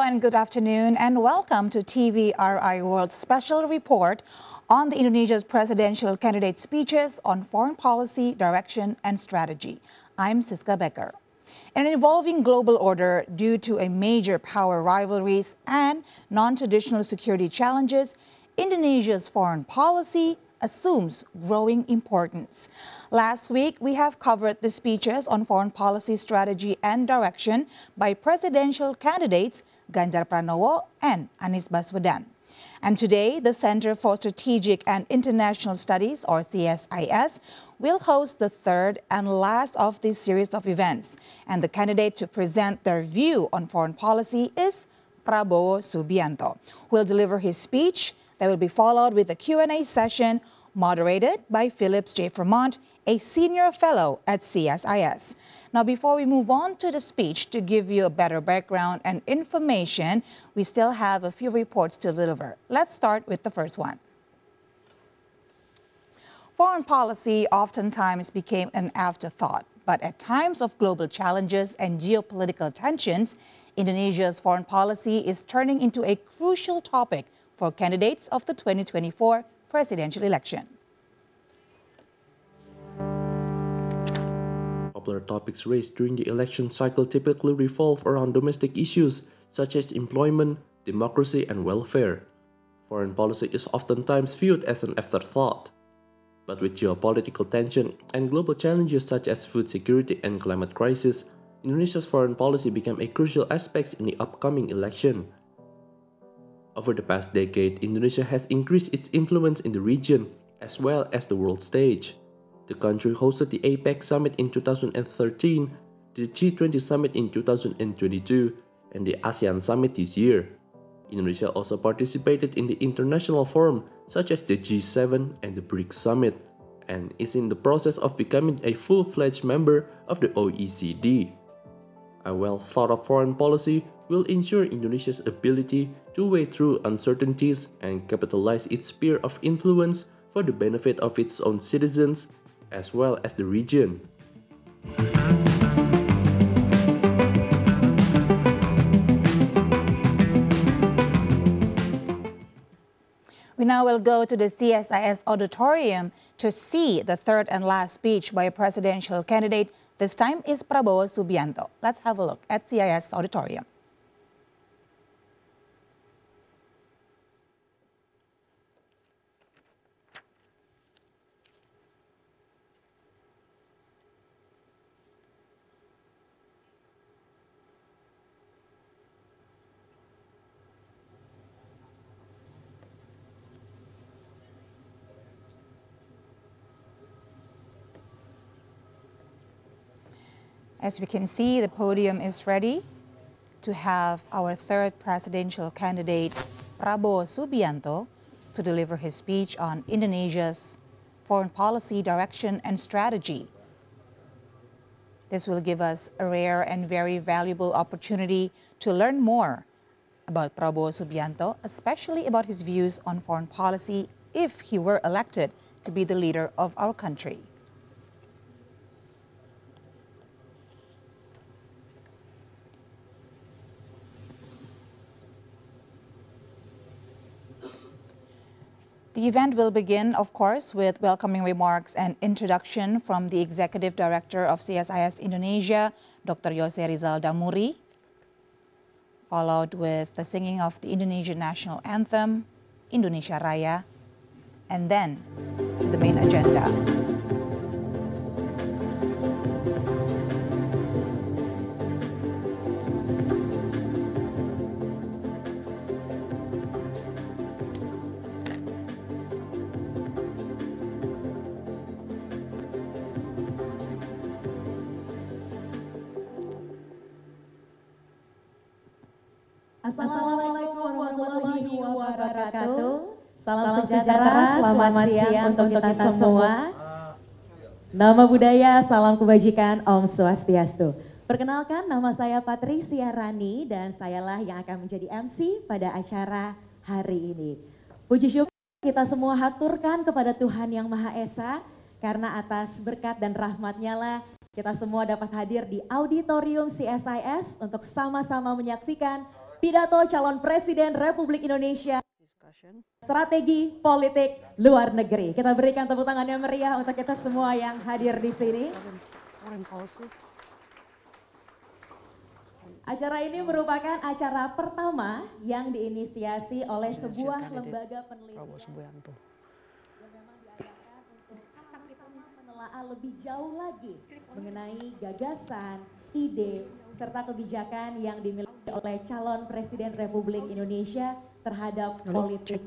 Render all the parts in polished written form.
and good afternoon, and welcome to TVRI World Special Report on the Indonesia's presidential candidate speeches on foreign policy, direction, and strategy. I'm Siska Becker. In an evolving global order due to a major power rivalries and non-traditional security challenges, Indonesia's foreign policy assumes growing importance. Last week, we have covered the speeches on foreign policy strategy and direction by presidential candidates Ganjar Pranowo and Anies Baswedan. And today, the Center for Strategic and International Studies, or CSIS, will host the third and last of this series of events. And the candidate to present their view on foreign policy is Prabowo Subianto, who will deliver his speech. That will be followed with a Q&A session moderated by Phillips J. Fremont, a senior fellow at CSIS. Now, before we move on to the speech, to give you a better background and information, we still have a few reports to deliver. Let's start with the first one. Foreign policy oftentimes became an afterthought, but at times of global challenges and geopolitical tensions, Indonesia's foreign policy is turning into a crucial topic for candidates of the 2024 presidential election. Popular topics raised during the election cycle typically revolve around domestic issues such as employment, democracy, and welfare. Foreign policy is oftentimes viewed as an afterthought. But with geopolitical tension and global challenges such as food security and climate crisis, Indonesia's foreign policy became a crucial aspect in the upcoming election. Over the past decade, Indonesia has increased its influence in the region as well as the world stage. The country hosted the APEC Summit in 2013, the G20 Summit in 2022, and the ASEAN Summit this year. Indonesia also participated in the international forum such as the G7 and the BRICS Summit, and is in the process of becoming a full-fledged member of the OECD. A well-thought-out foreign policy will ensure Indonesia's ability to wade through uncertainties and capitalize its sphere of influence for the benefit of its own citizens as well as the region. We now will go to the CSIS auditorium to see the third and last speech by a presidential candidate. This time is Prabowo Subianto. Let's have a look at CIS auditorium. As we can see, the podium is ready to have our third presidential candidate, Prabowo Subianto, to deliver his speech on Indonesia's foreign policy direction and strategy. This will give us a rare and very valuable opportunity to learn more about Prabowo Subianto, especially about his views on foreign policy if he were elected to be the leader of our country. The event will begin, of course, with welcoming remarks and introduction from the Executive Director of CSIS Indonesia, Dr. Yose Rizal Damuri, followed with the singing of the Indonesian national anthem, Indonesia Raya, and then to the main agenda. Assalamualaikum warahmatullahi wabarakatuh. Salam sejahtera, selamat siang untuk kita semua. Nama budaya, salam kebajikan, Om Swastiastu. Perkenalkan, nama saya Patricia Rani dan sayalah yang akan menjadi MC pada acara hari ini. Puji syukur kita semua haturkan kepada Tuhan Yang Maha Esa, karena atas berkat dan rahmat-Nya lah kita semua dapat hadir di auditorium CSIS untuk sama-sama menyaksikan pidato calon Presiden Republik Indonesia, Discussion. strategi politik luar negeri. Kita berikan tepuk tangan yang meriah untuk kita semua yang hadir di sini. Foreign policy. Acara ini merupakan acara pertama yang diinisiasi oleh sebuah lembaga penelitian Prabowo Subianto. yang memang diadakan untuk sama-sama menelaah lebih jauh lagi mengenai gagasan, ide, serta kebijakan yang dimiliki oleh calon Presiden Republik Indonesia terhadap politik.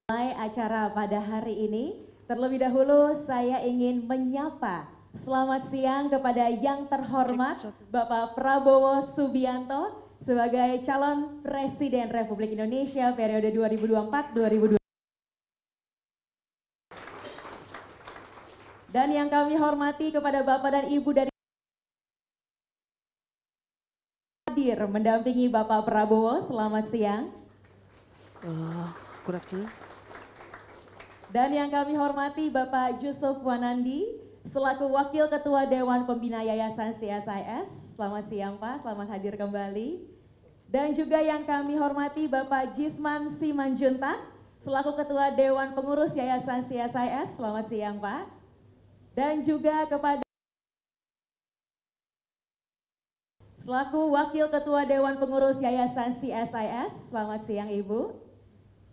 Mulai acara pada hari ini, terlebih dahulu saya ingin menyapa selamat siang kepada yang terhormat Bapak Prabowo Subianto sebagai calon Presiden Republik Indonesia periode 2024-2024. Dan yang kami hormati kepada Bapak dan Ibu dari hadir mendampingi Bapak Prabowo, selamat siang. Good afternoon. Dan yang kami hormati Bapak Yusuf Wanandi selaku Wakil Ketua Dewan Pembina Yayasan CSIS. Selamat siang Pak, selamat hadir kembali. Dan juga yang kami hormati Bapak Jisman Simanjuntak selaku Ketua Dewan Pengurus Yayasan CSIS. Selamat siang Pak. Dan juga kepada selaku Wakil Ketua Dewan Pengurus Yayasan CSIS. Selamat siang Ibu.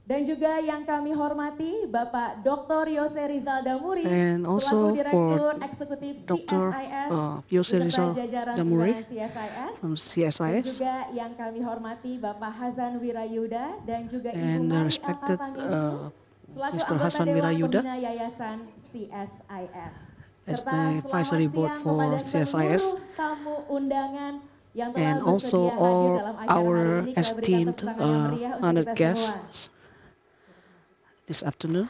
Dan juga yang kami hormati Bapak Dr. Yose Rizal Damuri selaku Direktur Eksekutif CSIS Yose Rizal Damuri CSIS. from CSIS. Dan juga yang kami hormati Bapak Hazan Wirayuda dan juga Ibu And Mari respected selaku Mr. anggota Hasan Dewan Wirayuda Pembina Yayasan CSIS. as Serta the advisory selamat board siang for kepada CSIS. seluruh tamu undangan yang telah And also bersedia hadir all dalam acara our hari ini. Kita berikan esteemed tepuk tangan yang meriah untuk honored kita guests semua. this afternoon.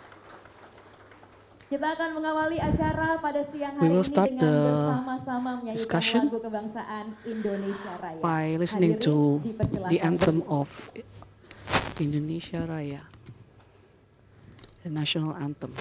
Kita akan mengawali acara pada siang We hari will ini start dengan the bersama-sama menyanyikan discussion lagu kebangsaan Indonesia Raya. by listening Hadirin, to dipersilakan. the anthem of Indonesia Raya, the national anthem.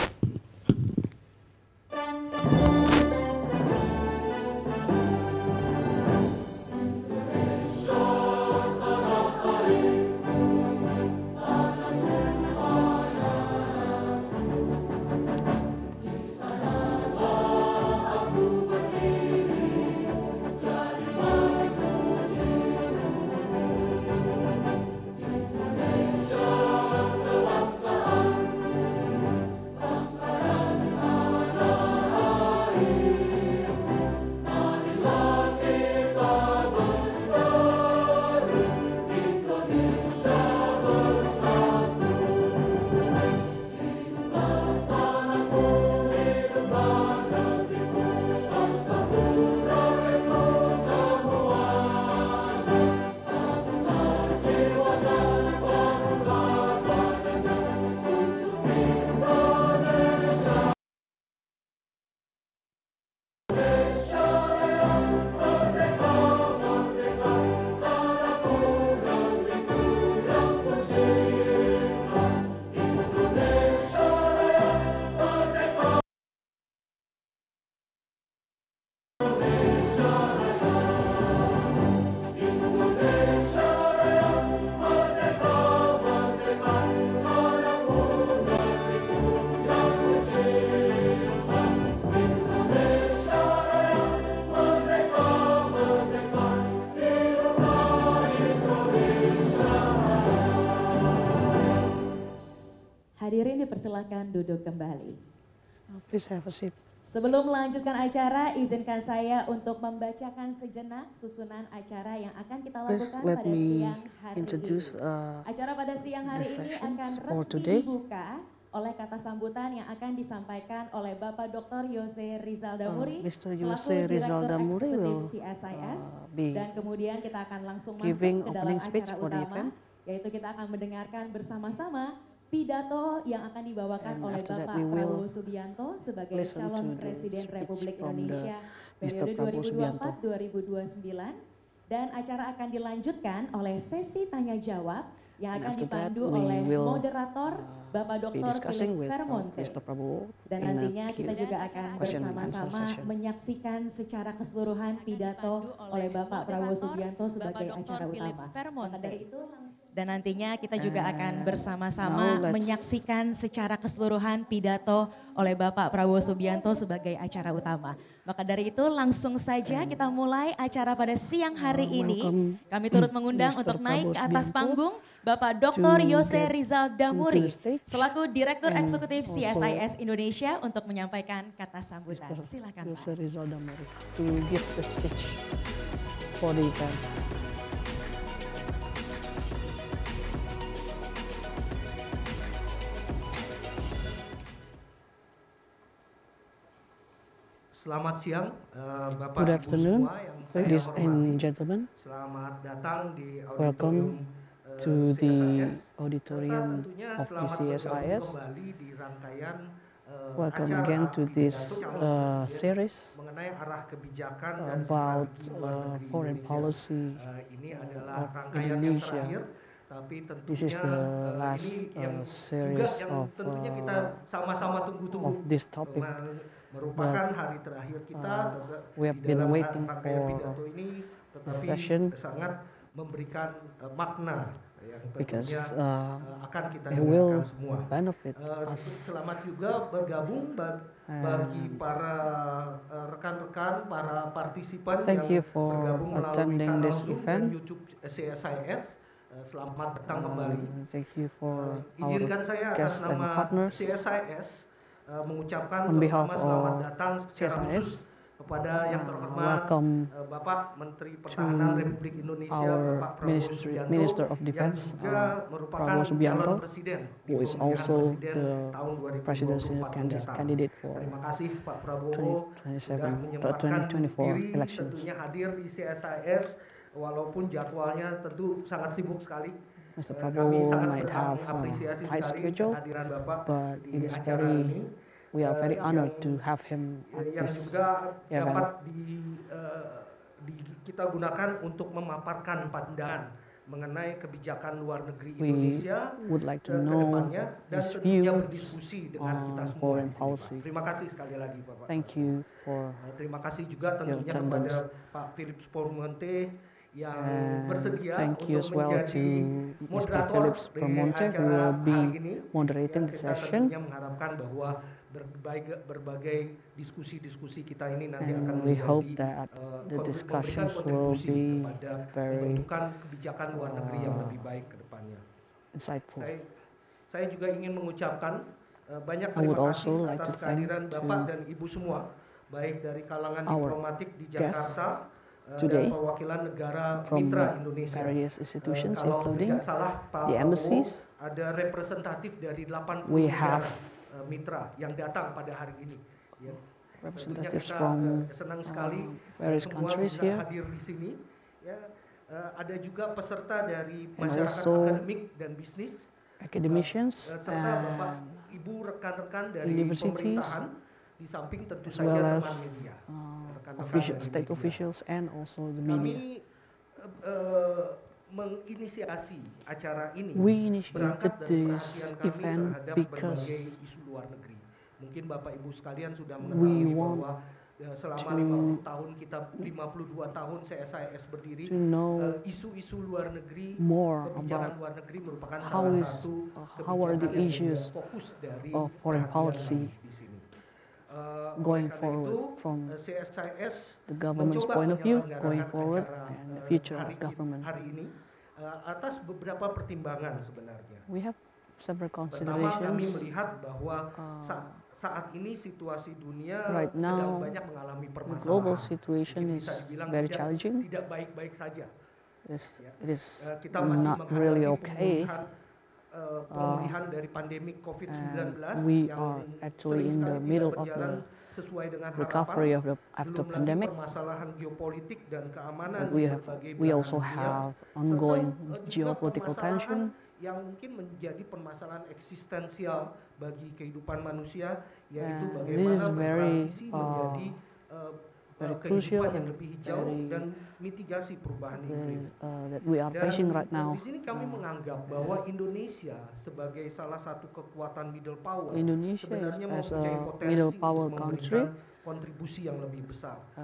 Hadirin dipersilakan duduk kembali. Please have a seat. Sebelum melanjutkan acara, izinkan saya untuk membacakan sejenak susunan acara yang akan kita Please lakukan let pada me siang hari introduce ini. Acara pada siang hari the ini sessions akan for resmi today. dibuka oleh kata sambutan yang akan disampaikan oleh Bapak Dr. Yose Rizal Damuri Mr. selaku Yose Rizal Direktur Damuri Eksekutif will CSIS, be dan kemudian kita akan langsung masuk giving ke dalam opening speech acara for the utama, event. yaitu kita akan mendengarkan bersama-sama pidato yang akan dibawakan And oleh after that Bapak we will Prabowo Subianto sebagai listen calon to the Presiden speech Republik from the Indonesia Mr. periode Prabowo Subianto. 2024-2029, dan acara akan dilanjutkan oleh sesi tanya jawab yang And akan after that, dipandu we oleh will moderator Bapak be Dr. discussing Felix with Vermonte. Mr. Prabowo Dan in a nantinya kita juga akan question and answer bersama-sama session. menyaksikan secara keseluruhan pidato oleh Bapak Prabowo Subianto sebagai acara utama. Maka dari itu dan nantinya kita juga akan bersama-sama menyaksikan secara keseluruhan pidato oleh Bapak Prabowo Subianto sebagai acara utama. Maka dari itu langsung saja kita mulai acara pada siang hari ini. Kami turut mengundang Mr. untuk naik Prabowo ke atas Subianto panggung Bapak Dr. Yose get Rizal Damuri into the stage selaku Direktur and Eksekutif also CSIS Indonesia untuk menyampaikan kata sambutan. Mr. Silakan Yose Pak. Rizal Damuri to give the speech for the event. Selamat siang, Bapak Good Ibu afternoon, semua yang saya ladies hormati. and gentlemen. Selamat datang di Welcome to the auditorium tentunya of the selamat bergabung CSIS. kembali di rangkaian Welcome acara again to pidato this calon presiden series mengenai arah kebijakan dan about strategi luar negeri foreign Indonesia. policy Ini adalah of rangkaian yang Indonesia. terakhir, tapi tentunya This is the last ini yang juga series yang tentunya kita sama-sama tunggu-tunggu. of this topic. Merupakan hari terakhir kita we have di been dalam waiting rangkaian for pidato ini, tetapi session sangat memberikan makna yang because tentunya akan kita they will dengarkan semua. benefit us. Selamat juga bergabung bagi para rekan-rekan, para partisipan Thank you yang for bergabung melalui attending kanal this Zoom event. dan YouTube CSIS. Selamat datang kembali. Thank you for our Izinkan saya atas guests and nama partners. CSIS mengucapkan On behalf terutama selamat of datang secara CSIS, khusus kepada yang terhormat welcome Bapak Menteri Pertahanan Republik Indonesia our Bapak Prabowo Subianto Minister of Defense, yang juga merupakan Prabowo Subianto, calon presiden di who is pemilihan also presiden the tahun 2024 presidential mendatang. candidate for Terima kasih Pak Prabowo 2027 sudah menyempatkan 2024 diri elections. tentunya hadir di CSIS walaupun jadwalnya tentu sangat sibuk sekali. Mr. Kami Prabowo sangat might have mengapresiasi tight sekali schedule, kehadiran Bapak but di it is acara ini. we are very honored Yang- to have him at yang this juga dapat event. kita gunakan untuk memaparkan pandangan mengenai kebijakan luar negeri We Indonesia would like to ke know depannya dan his tentunya views berdiskusi dengan kita on semua foreign di sini, Pak. policy. Terima kasih sekali lagi Bapak. Thank you for Terima kasih juga tentunya attendance. kepada Pak Philips Vermonte yang and bersedia thank you as untuk well menjadi to Mr. moderator Philips di Vermonte who acara will be hari ini. moderating the Kita session, tentunya mengharapkan bahwa berbagai diskusi-diskusi kita ini nanti akan and we hope menjadi that the memberikan discussions will kontribusi be kepada very pembentukan kebijakan luar negeri yang lebih baik ke depannya. insightful. Saya juga ingin mengucapkan banyak I would terima also kasih like to atas thank kehadiran to Bapak dan Ibu semua, baik dari kalangan our diplomatik di guests Jakarta today dan perwakilan negara from mitra Indonesia. various institutions, Kalau including tidak salah, Pak the Prabowo, embassies. ada representatif dari 80 We negara have mitra yang datang pada hari ini. Ya. representatives Tentunya kita, from senang sekali various semua countries bisa here. hadir di sini. Ya, ada juga peserta dari And masyarakat also akademik dan bisnis, academicians serta Bapak and Ibu rekan-rekan dari universities, pemerintahan, di samping tentu as saja well teman as media. Rekan-rekan official, dari state media. officials and also the Kami media. menginisiasi acara ini We initiated berangkat dari this perhatian kami event terhadap because berbagai isu luar negeri. Mungkin Bapak Ibu sekalian sudah we mengetahui want bahwa selama to 50 tahun kita 52 tahun CSIS berdiri, to know isu-isu luar negeri, more kebijakan about luar negeri merupakan how salah is satu how are the kebijakan yang issues menjadi fokus dari of foreign perhatian policy kami di sini. going Oleh karena forward itu, from CSIS the government's mencoba point of view, menyelenggarakan going forward, acara, and the future of hari government. ini atas beberapa pertimbangan sebenarnya. We have several Pertama, kami considerations. melihat bahwa saat ini situasi dunia Right now, sedang banyak mengalami The permasalahan. global situation Mungkin is bisa dibilang very tidak- challenging. Tidak baik-baik saja. It is Kita masih not really menghadapi okay. pemulihan dari pandemi COVID-19 And we yang are actually sering in the sekali middle tidak of berjalan the sesuai dengan recovery harapan. of the after Belum lagi pandemic. permasalahan geopolitik dan keamanan But di berbagai we belahan also dunia, have serta, ongoing juga geopolitical permasalahan tension. yang mungkin menjadi permasalahan eksistensial bagi kehidupan manusia, yaitu And bagaimana this is very bertransisi menjadi very crucial kehidupan yang and lebih hijau very dan mitigasi perubahan iklim. that we are facing right now. Di sini kami menganggap bahwa Indonesia sebagai salah satu kekuatan middle power Indonesia sebenarnya as mempunyai a potensi middle untuk power memberikan country, kontribusi yang lebih besar. it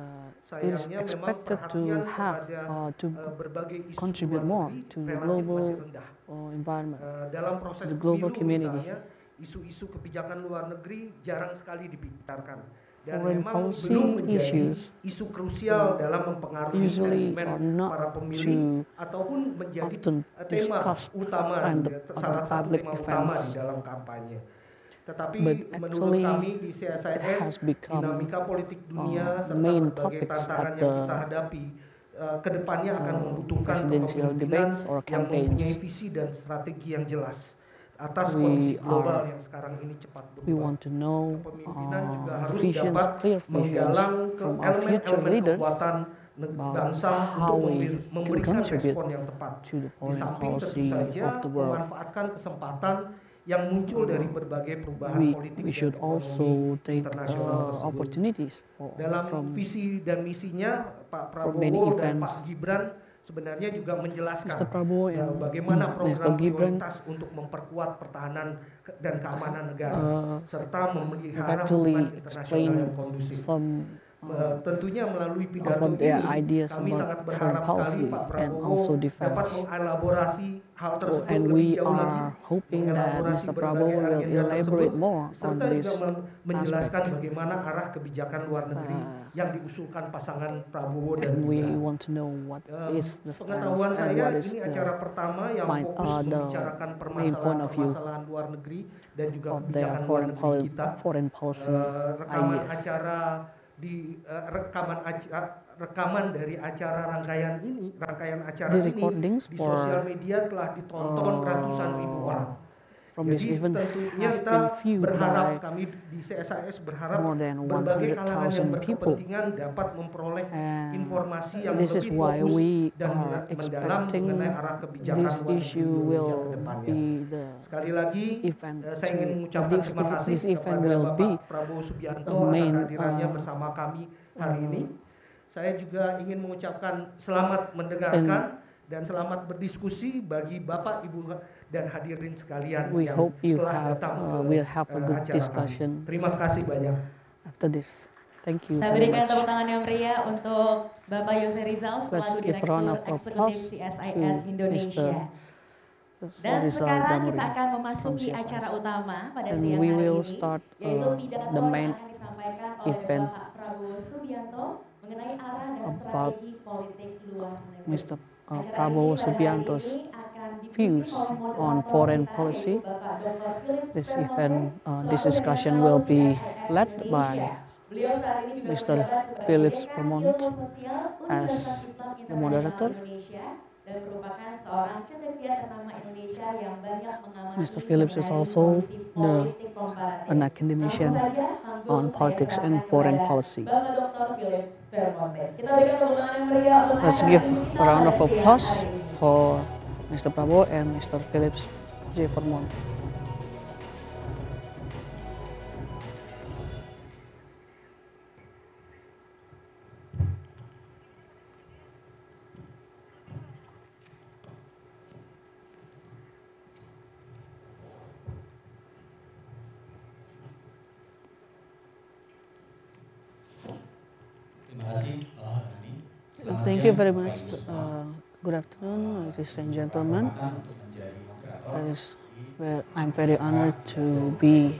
is Sayangnya memang expected to perhatian have kepada to berbagai isu contribute luar more negeri to the relatif global masih rendah. environment, Dalam proses the global pemilu community. misalnya, isu-isu kebijakan luar negeri jarang sekali dibicarakan. Dan Foreign memang policy belum menjadi issues isu krusial dalam mempengaruhi usually sentimen are not para pemilih too ataupun menjadi often tema discussed utama, on the salah satu public tema utama events. di dalam kampanye. Tetapi But menurut actually, kami di it CSIS, has become dinamika politik dunia serta main berbagai topics tantangan at yang the kita hadapi kedepannya akan membutuhkan presidential kepemimpinan debates or yang mempunyai campaigns. visi dan strategi yang jelas atas We kondisi global are- yang sekarang ini cepat We berubah. want to know Kepemimpinan juga harus visions, dapat clear visions menggalang ke from our future elemen-elemen leaders kekuatan about bangsa how untuk we memberikan can contribute respon yang tepat. to the Di foreign samping tentu policy saja of the world. memanfaatkan kesempatan yang muncul dari berbagai perubahan politik We dan should ekonomi also take internasional tersebut. opportunities Dalam from visi dan misinya Pak many Prabowo dan events. Pak Gibran sebenarnya juga menjelaskan Mr. Prabowo and bagaimana Mr. program Gibran prioritas untuk memperkuat pertahanan dan keamanan negara serta memelihara actually hubungan internasional explain yang kondusif. some Tentunya melalui pidato of their ini ideas kami about sangat foreign berharap policy sekali Pak and Prabowo also dapat defense. mengelaborasi hal tersebut And lebih we jauh lagi, are hoping that mengelaborasi Mr. berbagai Prabowo will agenda tersebut, elaborate more on serta this juga menjelaskan aspect. bagaimana arah kebijakan luar negeri yang diusulkan pasangan Prabowo dan And we Gibran. want to know what is the stance Pengetahuan and saya what is ini acara the pertama yang main- fokus the membicarakan main point of view permasalahan luar negeri dan juga of their kebijakan luar negeri kita. foreign policy Rekaman ideas. acara di rekaman dari acara rangkaian acara The ini recordings di for, sosial media telah ditonton ratusan ribu orang. from this Jadi event tentunya have kita been viewed berharap, by kami di CSIS berharap more than berbagai kalangan yang 100,000 people. berkepentingan dapat memperoleh And informasi yang this is lebih why fokus we dan are mendalam expecting mengenai arah kebijakan this luar negeri issue Indonesia will ke depannya. be the Sekali lagi, event saya ingin mengucapkan terima kasih this event kepada will Bapak be Prabowo Subianto the main, atas kehadirannya bersama kami hari ini. Saya juga ingin mengucapkan selamat mendengarkan dan selamat berdiskusi bagi Bapak, Ibu, dan hadirin sekalian We yang hope you telah have datang ke will have a good acara discussion kami. Terima kasih banyak. after this. Thank you Kita very berikan much. tepuk tangan yang meriah untuk Bapak Yose Rizal Let's selaku give a round Direktur of Eksekutif applause CSIS to Indonesia. Dan Rizal sekarang kita Damuri akan memasuki from CSIS. acara utama pada And siang we hari will ini, start, yaitu pidato the main yang akan disampaikan oleh event Bapak Prabowo Subianto mengenai arah dan about strategi politik luar negeri. Mr. Acara Prabowo ini pada hari Subianto's ini akan dipimpin views oleh on moderator foreign kita, policy. yaitu Bapak Dr. Philips This Vermonte, event, this selaku discussion Direktur will be CSIS led Indonesia. by Beliau saat ini juga Mr. menjabat sebagai Philips Dekan Vermonte Ilmu Sosial as Universitas Islam the Internasional moderator. Indonesia dan merupakan seorang cendekia ternama Indonesia yang banyak mengamati Mr. Phillips is mengenai also kondisi politik komparatif. an academician Langsung saja, panggung on saya politics and serahkan foreign kepada policy. Bapak Dr. Philips Vermonte. Kita berikan tepuk tangan yang meriah untuk Let's acara give ini a kita round pada of siang applause hari ini. for Mr. Prabowo and Mr. Philips J. Vermonte. Terima kasih, Rani. Selamat Thank siang, you very Bapak much. Ibu semua. Good afternoon, ladies and gentlemen. Perkenalkan untuk menjadi moderator I'm very honored to be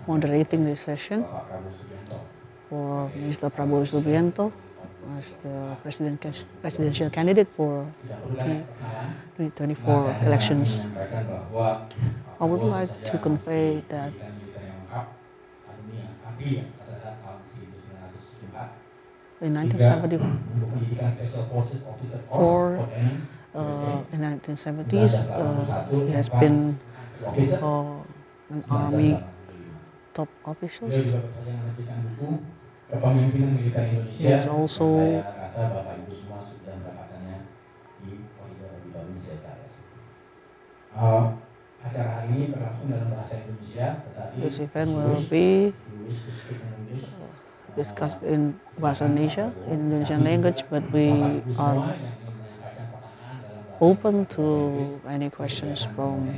moderating this session Bapak Prabowo Subianto. for Mr. Prabowo Subianto as the presidential candidate for Tidak perlu lagi perkenalan. 2024 Saya elections. menyampaikan bahwa I would like to convey that pendidikan militer yang lengkap alumni yang ABRI yang pada tahun 1974 in juga 1974, untuk pendidikan Special Forces Officer Corps OTN in 1970s, he has been officer an army 1985. top Beliau officials. juga bersedia menerbitkan buku kepemimpinan militer Indonesia. He is also- Saya rasa Bapak Ibu semua sudah mendapatkannya di koridor auditorium CSIS. Acara hari ini berlangsung dalam bahasa Indonesia, tetapi This event will be discussed in Bahasa Indonesia, in Indonesian language, but we are open to any questions from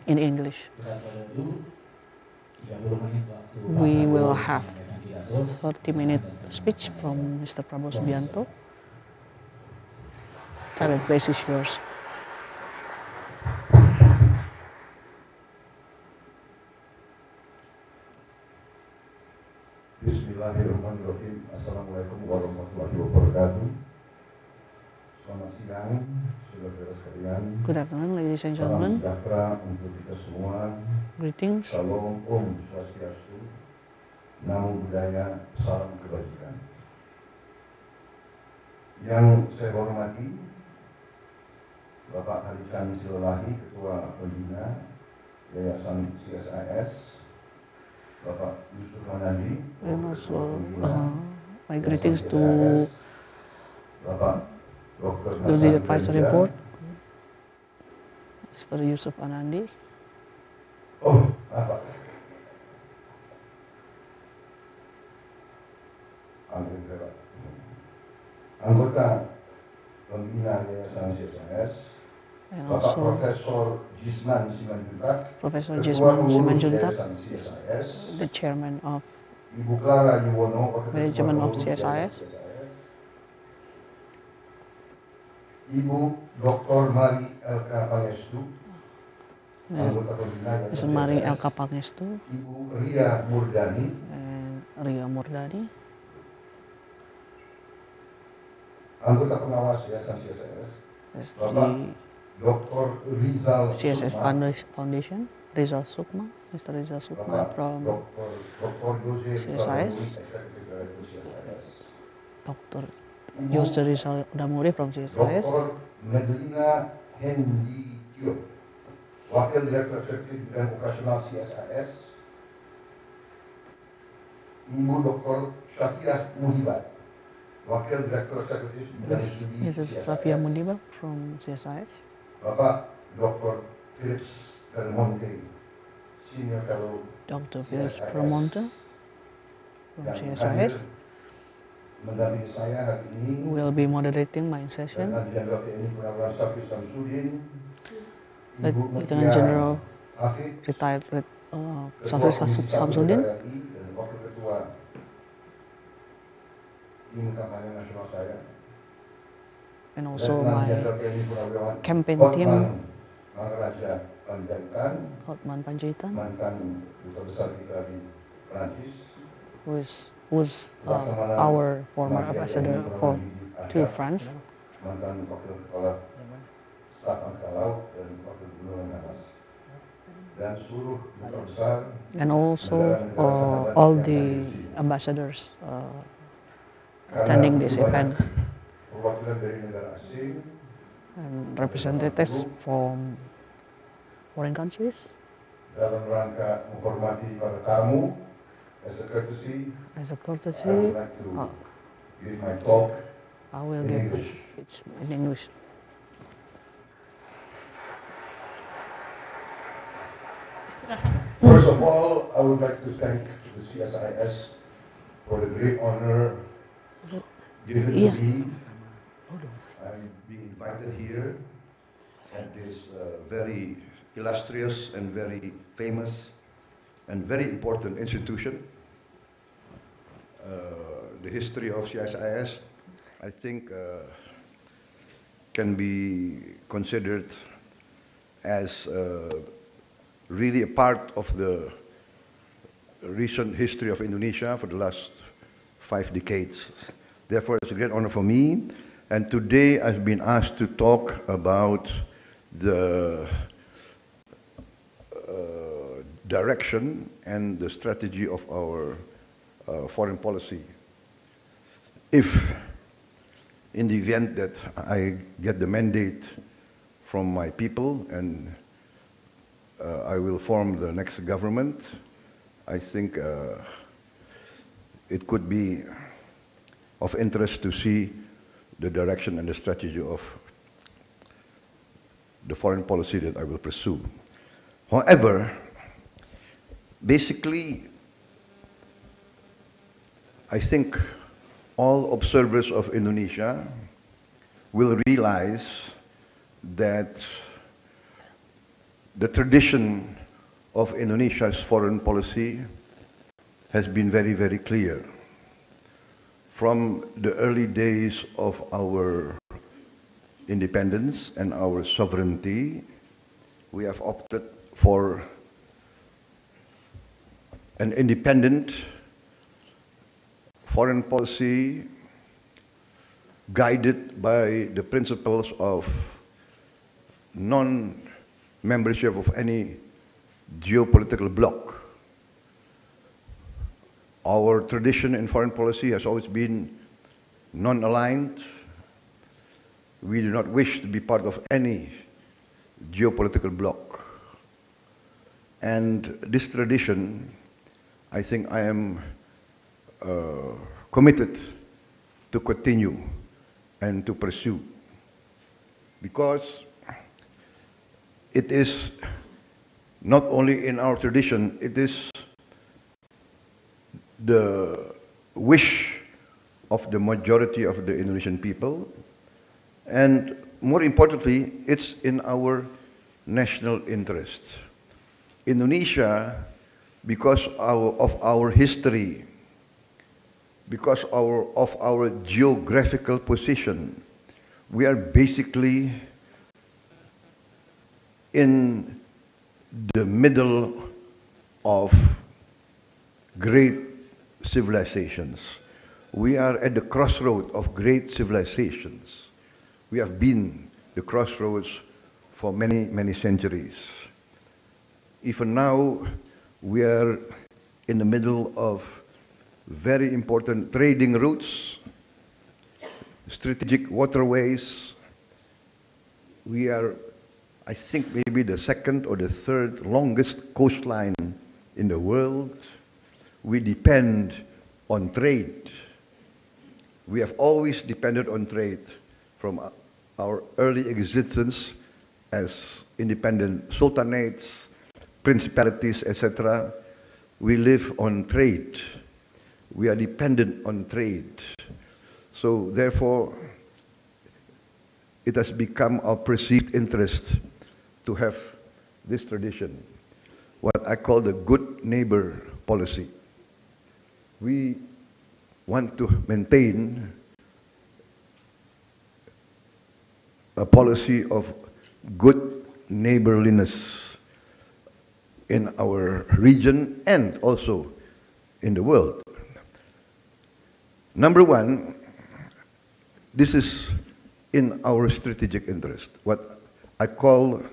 in English. We will have 30-minute speech from Mr. Prabowo Subianto. Time and place is yours. Bismillahirrahmanirrahim. Assalamualaikum warahmatullahi wabarakatuh. Selamat siang, saudara-saudara sekalian. Good afternoon, ladies and gentlemen. Salam sejahtera untuk kita semua. Greetings. Shalom, Om Swastiastu. Namo Buddhaya, salam kebajikan. Yang saya hormati Bapak Harikan Silalahi, Ketua Pembina Yayasan CSIS, Bapak Yusuf Manandi, And also my greetings to Bapak the advisory board, Mr. Yusuf Anandi. Oh, apa? Anggota Pembina Yayasan CSIS, And Bapak also Profesor Jisman Simanjuntak, Professor Ketua Jisman Pengurus Simanjuntak, Yayasan CSIS, the chairman of Ibu Clara Yuwono, management of Ketua Pengurus CSIS. Ibu Dr. Mari LK Pangestu, Yeah. anggota Pembina Yayasan Mr. Mari CSIS, LK Pangestu Ibu Ria Murdani, and Ria Murdani, anggota pengawas Yayasan CSIS, as Bapak the Dr. Rizal CSS Sukma, Foundation, Rizal Sukma, Mr. Rizal Sukma Bapak from Dr. Jose CSIS. Dr. Yose Rizal Damuri from CSIS, Dr. Medlina Hendi Tio, Wakil Direktur Eksekutif Bidang Operasional CSIS, Ibu Dr. Syafira Muhibat, Wakil Direktur Eksekutif Bidang Studi Mrs. Safia Mundiba from CSIS, Bapak Dr. Felix Vermonte, Senior Fellow Dr. Felix CSIS, Pramonte from yang CSIS hadir mendampingi saya hari ini, will be moderating my session. Lieutenant Jenderal TNI Purnawirawan Safi Samsudin, Ibu Lieutenant Mutia General Hafid, retired Ketua Safri Komisi Samsudin, RI dan Wakil Ketua Tim Kampanye Nasional saya, and also Lieutenant my Jenderal TNI Purnawirawan campaign Hotman team, Mangaraja Panjaitan, Hotman Panjaitan, mantan duta besar kita di Prancis, who's our former ambassador to France, mantan Wakil Kepala Staf Angkatan Laut dan Wakil Gubernur Nanas, dan seluruh duta besar and also all the ambassadors attending this event perwakilan dari negara asing and representatives from foreign countries. dalam rangka menghormati para tamu. As a courtesy, As a I courtesy, would like to give my talk I will in give my English. speech in English. First of all, I would like to thank the CSIS for the great honor given to me. I'm being invited here at this very illustrious and very famous and very important institution. The history of CSIS, I think, can be considered as really a part of the recent history of Indonesia for the last 5 decades. Therefore, it's a great honor for me. And today I've been asked to talk about the direction and the strategy of our foreign policy. If, in the event that I get the mandate from my people and I will form the next government, I think it could be of interest to see the direction and the strategy of the foreign policy that I will pursue. However, basically, I think all observers of Indonesia will realize that the tradition of Indonesia's foreign policy has been very, very clear. From the early days of our independence and our sovereignty, we have opted for an independent foreign policy guided by the principles of non-membership of any geopolitical bloc. Our tradition in foreign policy has always been non-aligned. We do not wish to be part of any geopolitical bloc. And this tradition, I think I am committed to continue and to pursue, because it is not only in our tradition, it is the wish of the majority of the Indonesian people, and more importantly, it's in our national interest. Indonesia, because of our history, because of our geographical position, we are basically in the middle of great civilizations. We are at the crossroad of great civilizations. We have been the crossroads for many, many centuries. Even now, we are in the middle of very important trading routes, strategic waterways. We are, I think, maybe the second or the third longest coastline in the world. We depend on trade. We have always depended on trade from our early existence as independent sultanates, principalities, etc. We live on trade. We are dependent on trade. So therefore, it has become our perceived interest to have this tradition, what I call the good neighbor policy. We want to maintain a policy of good neighborliness in our region and also in the world. Number one, this is in our strategic interest. What I call,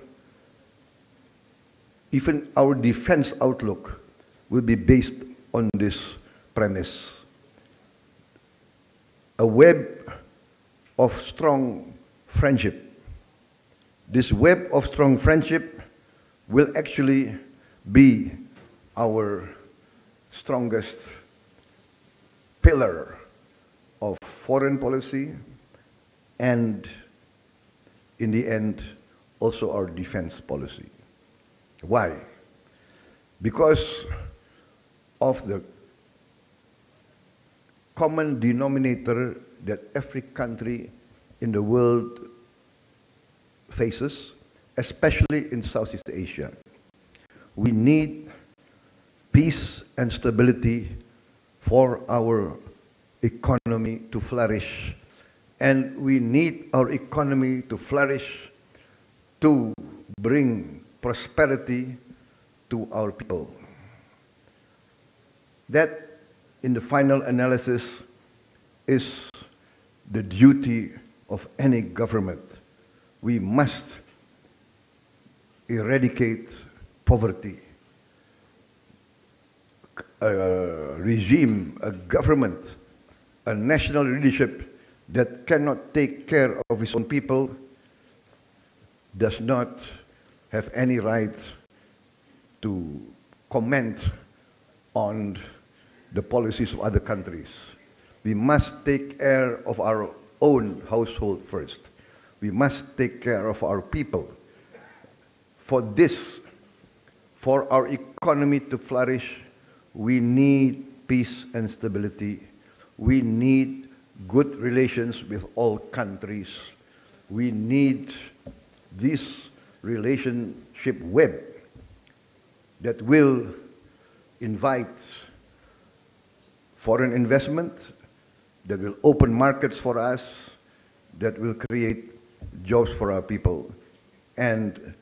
even our defense outlook will be based on this premise. A web of strong friendship. This web of strong friendship will actually be our strongest pillar of foreign policy and, in the end, also our defense policy. Why? Because of the common denominator that every country in the world faces, especially in Southeast Asia. We need peace and stability for our economy to flourish, and we need our economy to flourish to bring prosperity to our people. That, in the final analysis, is the duty of any government. We must eradicate poverty. A regime, a government, a national leadership that cannot take care of its own people does not have any right to comment on the policies of other countries. We must take care of our own household first. We must take care of our people. For this, for our economy to flourish, we need peace and stability. we need good relations with all countries. We need this relationship web that will invite foreign investment, that will open markets for us, that will create jobs for our people, and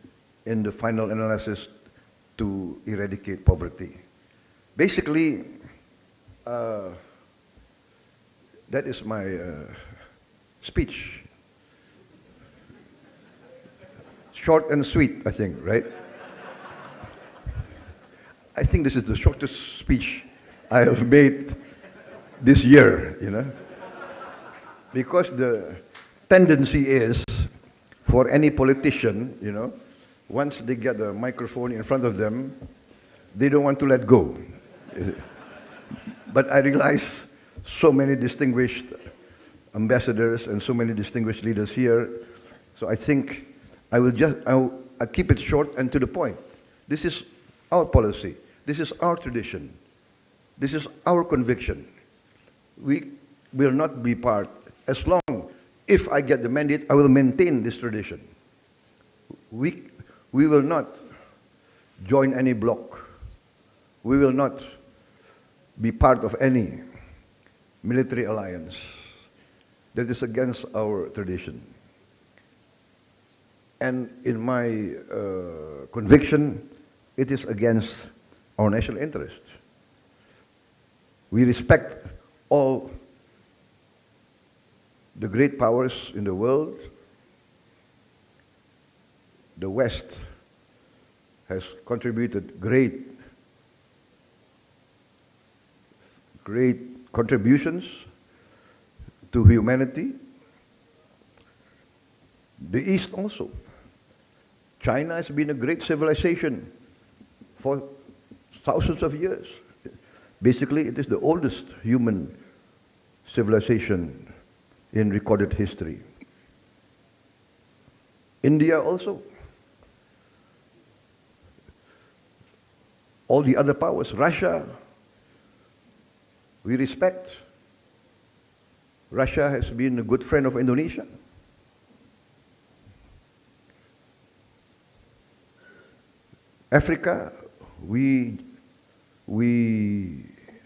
in the final analysis, to eradicate poverty. Basically, that is my speech. Short and sweet, I think, right? I think this is the shortest speech I have made this year, you know. Because the tendency is for any politician, you know, once they get a microphone in front of them, they don't want to let go. But I realize so many distinguished ambassadors and so many distinguished leaders here, so I think I'll keep it short and to the point. This is our policy. This is our tradition. This is our conviction. We will not be part, as long, if I get the mandate, I will maintain this tradition. We will not join any bloc. We will not be part of any military alliance that is against our tradition. And in my conviction, it is against our national interest. We respect all the great powers in the world. The West has contributed great contributions to humanity. The East also. China has been a great civilization for thousands of years. Basically, it is the oldest human civilization in recorded history. India also. All the other powers, Russia, we respect. Russia has been a good friend of Indonesia. Africa, we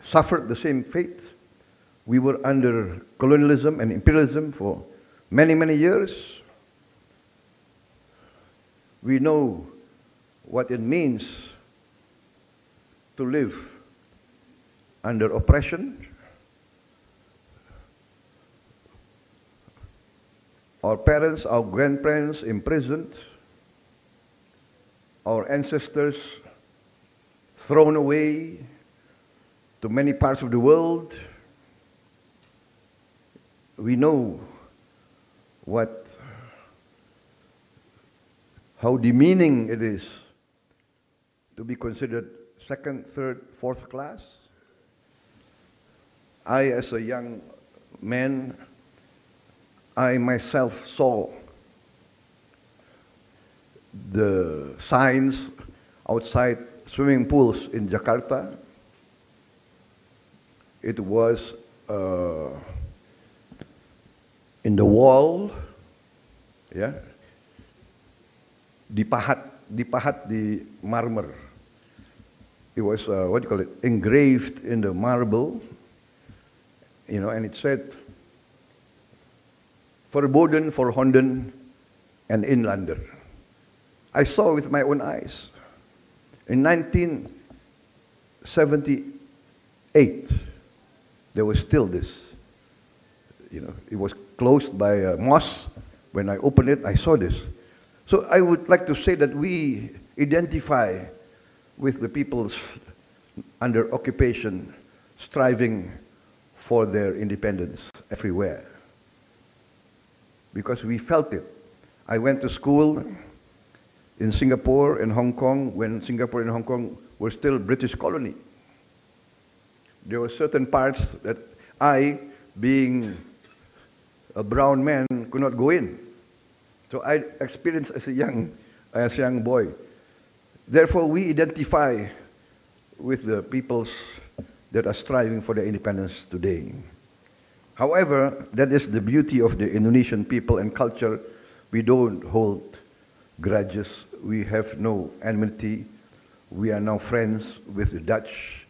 suffered the same fate. We were under colonialism and imperialism for many, many years. We know what it means to live under oppression. Our parents, our grandparents imprisoned, our ancestors thrown away to many parts of the world. We know how demeaning it is to be considered second, third, fourth class. I, as a young man, I myself saw the signs outside swimming pools in Jakarta. It was in the wall, yeah, dipahat di marmer. It was, engraved in the marble, you know, and it said, Verboden voor honden en inlander. I saw with my own eyes. In 1978, there was still this. You know, it was closed by a mosque. When I opened it, I saw this. So I would like to say that we identify with the peoples under occupation, striving for their independence everywhere. Because we felt it. I went to school in Singapore and Hong Kong when Singapore and Hong Kong were still British colony. There were certain parts that I, being a brown man, could not go in. So I experienced as a young boy. Therefore, we identify with the peoples that are striving for their independence today. However, that is the beauty of the Indonesian people and culture. We don't hold grudges. We have no enmity. We are now friends with the Dutch.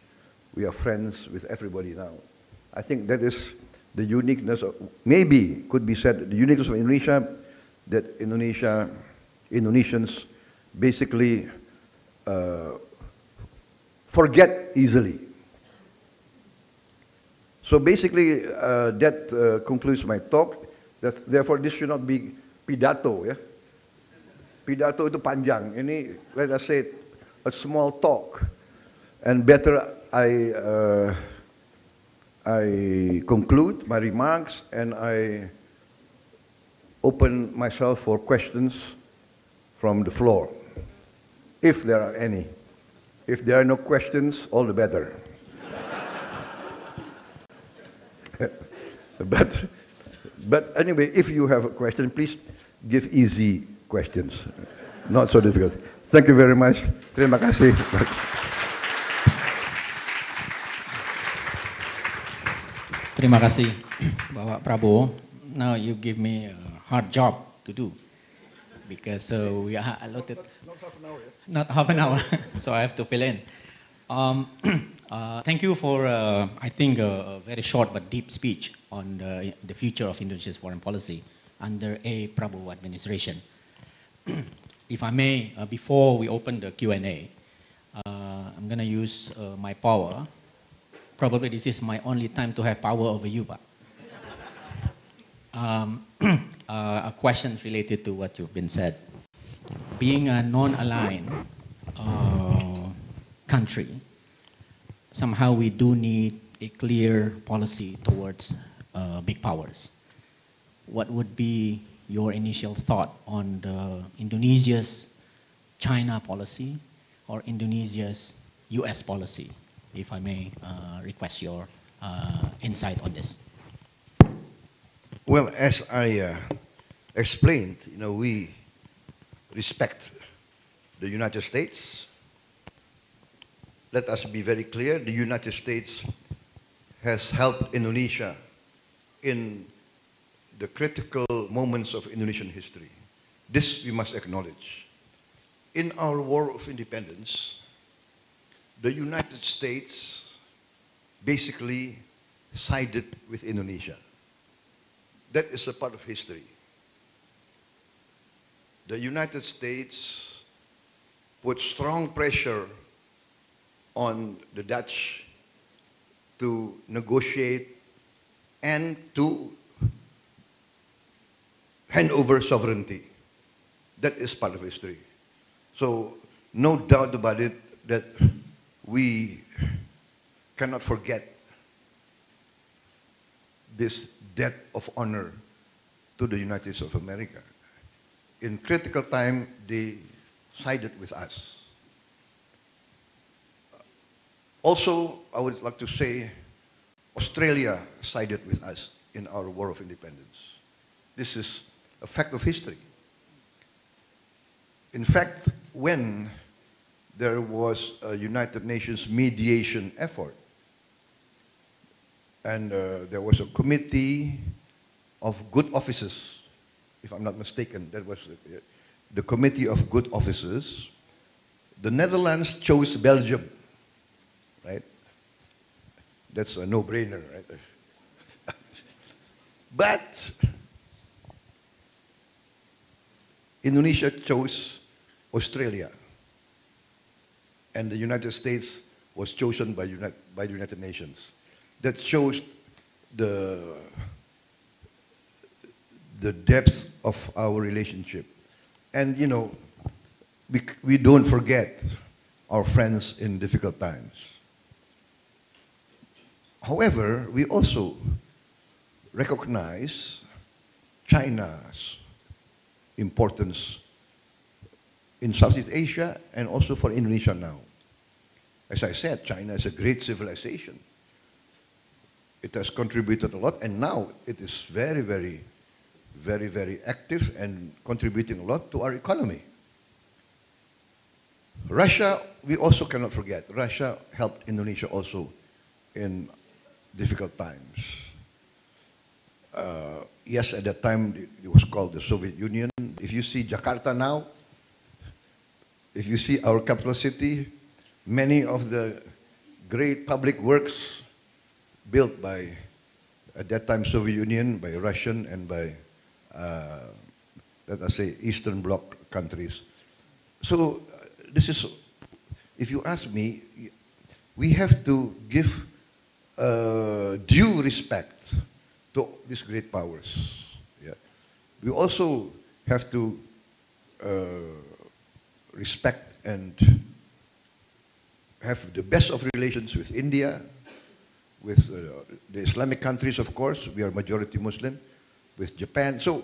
We are friends with everybody now. I think that is the uniqueness of, maybe could be said, the uniqueness of Indonesia, that Indonesians basically forget easily. So basically, that concludes my talk. Therefore, this should not be pidato, yeah? Pidato itu panjang. Ini, let us say, a small talk. And better I conclude my remarks and I open myself for questions from the floor, if there are any. If there are no questions, all the better. But anyway, if you have a question, please give easy questions, not so difficult. Thank you very much. Terima kasih. Terima kasih, Bapak Prabowo. Now you give me a hard job to do because we are allotted. Not half an hour, so I have to fill in. Thank you for, I think, a very short but deep speech on the future of Indonesia's foreign policy under a Prabowo administration. If I may, before we open the Q&A, I'm going to use my power. Probably this is my only time to have power over you, Pak. A question related to what you've been said. Being a non-aligned country, somehow we do need a clear policy towards big powers. What would be your initial thought on Indonesia's China policy or Indonesia's US policy, if I may request your insight on this? Well, as I explained, we respect the United States. Let us be very clear, the United States has helped Indonesia in the critical moments of Indonesian history. This we must acknowledge. In our war of independence, the United States basically sided with Indonesia. That is a part of history. The United States put strong pressure on the Dutch to negotiate and to hand over sovereignty. That is part of history. So no doubt about it that we cannot forget this debt of honor to the United States of America. In critical time, they sided with us. Also, I would like to say, Australia sided with us in our war of independence. This is a fact of history. In fact, when there was a United Nations mediation effort, and there was a committee of good officers, if I'm not mistaken, that was the committee of good officers. The Netherlands chose Belgium, right? That's a no-brainer, right? But Indonesia chose Australia, and the United States was chosen by the United Nations. That shows the depth of our relationship. And we don't forget our friends in difficult times. However, we also recognize China's importance in Southeast Asia and also for Indonesia now. As I said, China is a great civilization. It has contributed a lot, and now it is very, very, very, very active and contributing a lot to our economy. Russia, we also cannot forget. Russia helped Indonesia also in difficult times. Yes, at that time it was called the Soviet Union. If you see Jakarta now, if you see our capital city, many of the great public works built by, at that time, Soviet Union, by Russian and by, let us say, Eastern Bloc countries. So this is, if you ask me, we have to give due respect to these great powers. Yeah. We also have to respect and have the best of relations with India, with the Islamic countries, of course. We are majority Muslim, with Japan. So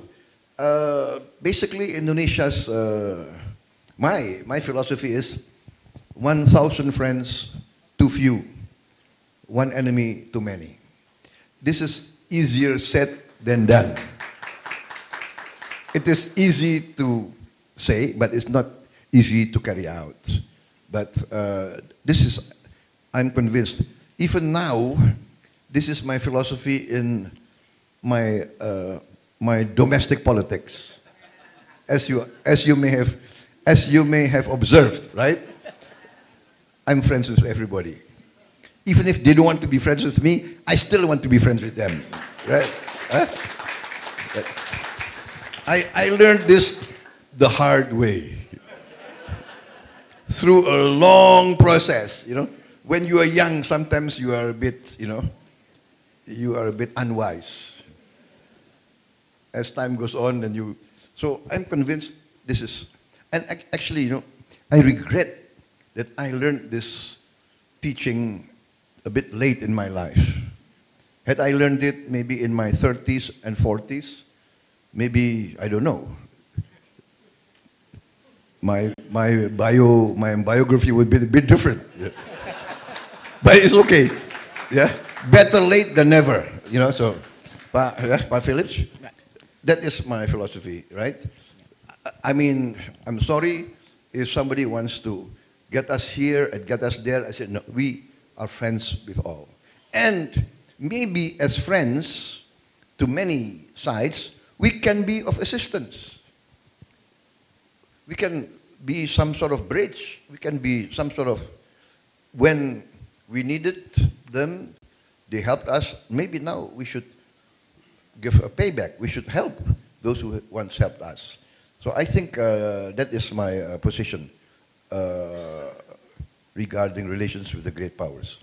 basically, Indonesia's, my philosophy is 1,000 friends too few, one enemy too many. This is easier said than done. It is easy to say, but it's not easy to carry out. But this is, I'm convinced, even now, this is my philosophy in my, my domestic politics. As you may have observed, right? I'm friends with everybody. Even if they don't want to be friends with me, I still want to be friends with them, right? Huh? I learned this the hard way. Through a long process, you know. When you are young, sometimes you are a bit, you know, you are a bit unwise. As time goes on, and you, so I'm convinced this is, and actually, you know, I regret that I learned this teaching a bit late in my life. Had I learned it maybe in my 30s and 40s, maybe, I don't know, my biography would be a bit different. Yeah. But it's okay. Yeah, better late than never. You know. So, Pa Phillips, that is my philosophy, right? I mean, I'm sorry if somebody wants to get us here and get us there. I said no. We are friends with all, and maybe as friends, to many sides, we can be of assistance. We can be some sort of bridge. We can be some sort of, when we needed them, they helped us. Maybe now we should give a payback. We should help those who once helped us. So I think that is my position regarding relations with the great powers.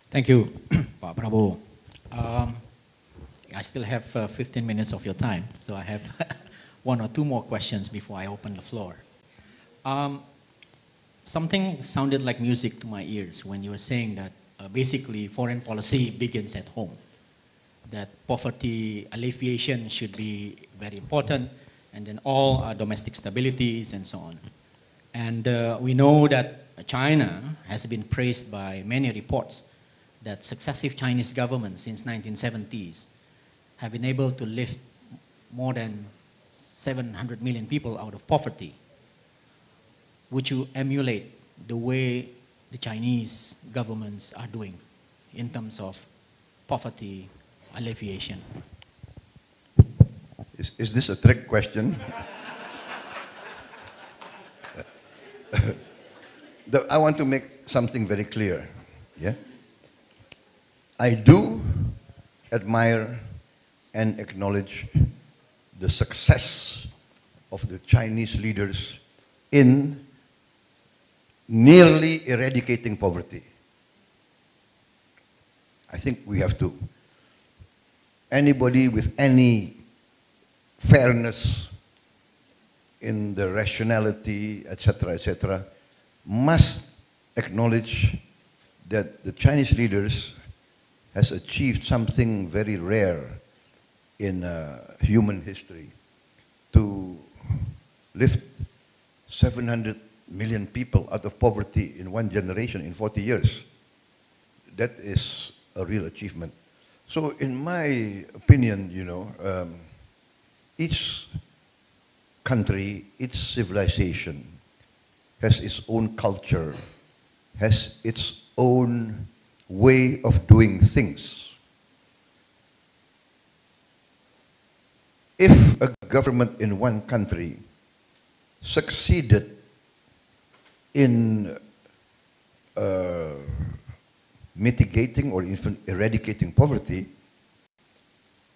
Thank you, Pak Prabowo. I still have 15 minutes of your time, so I have one or two more questions before I open the floor. Something sounded like music to my ears when you were saying that basically foreign policy begins at home, that poverty alleviation should be very important, and then all domestic stabilities and so on. And we know that China has been praised by many reports that successive Chinese governments since 1970s have been able to lift more than 700 million people out of poverty. Would you emulate the way the Chinese governments are doing in terms of poverty alleviation? Is this a trick question? I want to make something very clear. Yeah? I do admire and acknowledge the success of the Chinese leaders in nearly eradicating poverty. I think we have to. Anybody with any fairness in the rationality, etc., must acknowledge that the Chinese leaders has achieved something very rare in human history, to lift 700 million people out of poverty in one generation, in 40 years. That is a real achievement. So in my opinion, you know, each country, each civilization has its own culture, has its own way of doing things. if a government in one country succeeded in mitigating or even eradicating poverty,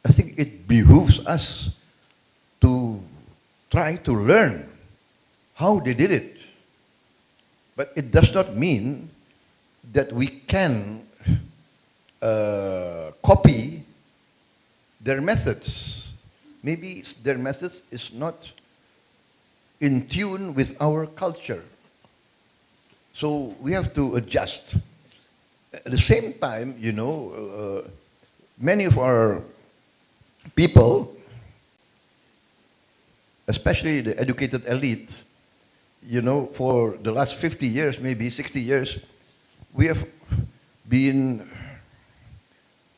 I think it behooves us to try to learn how they did it. But it does not mean that we can copy their methods. Maybe their methods is not in tune with our culture. So we have to adjust. At the same time, you know, many of our people, especially the educated elite, you know, for the last 50 years, maybe 60 years, we have been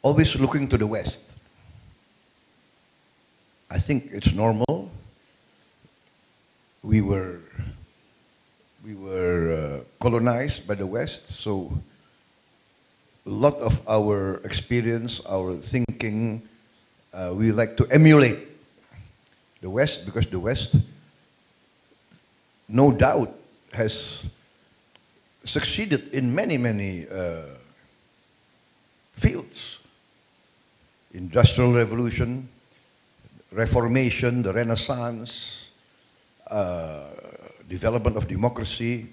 always looking to the West. I think it's normal. We were colonized by the West, so a lot of our experience, our thinking, we like to emulate the West, because the West, no doubt, has succeeded in many, many fields. Industrial Revolution, Reformation, the Renaissance, development of democracy.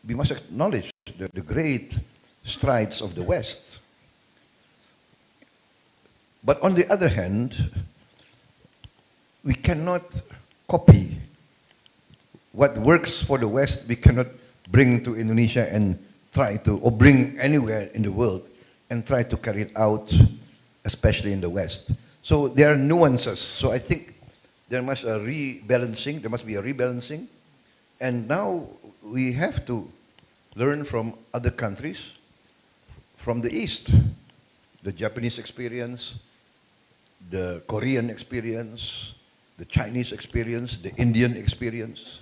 We must acknowledge the great strides of the West. But on the other hand, we cannot copy what works for the West. We cannot bring to Indonesia and try to, or bring anywhere in the world and try to carry it out, especially in the West. So there are nuances. So I think there must be a rebalancing. And now we have to learn from other countries, from the East, the Japanese experience, the Korean experience, the Chinese experience, the Indian experience.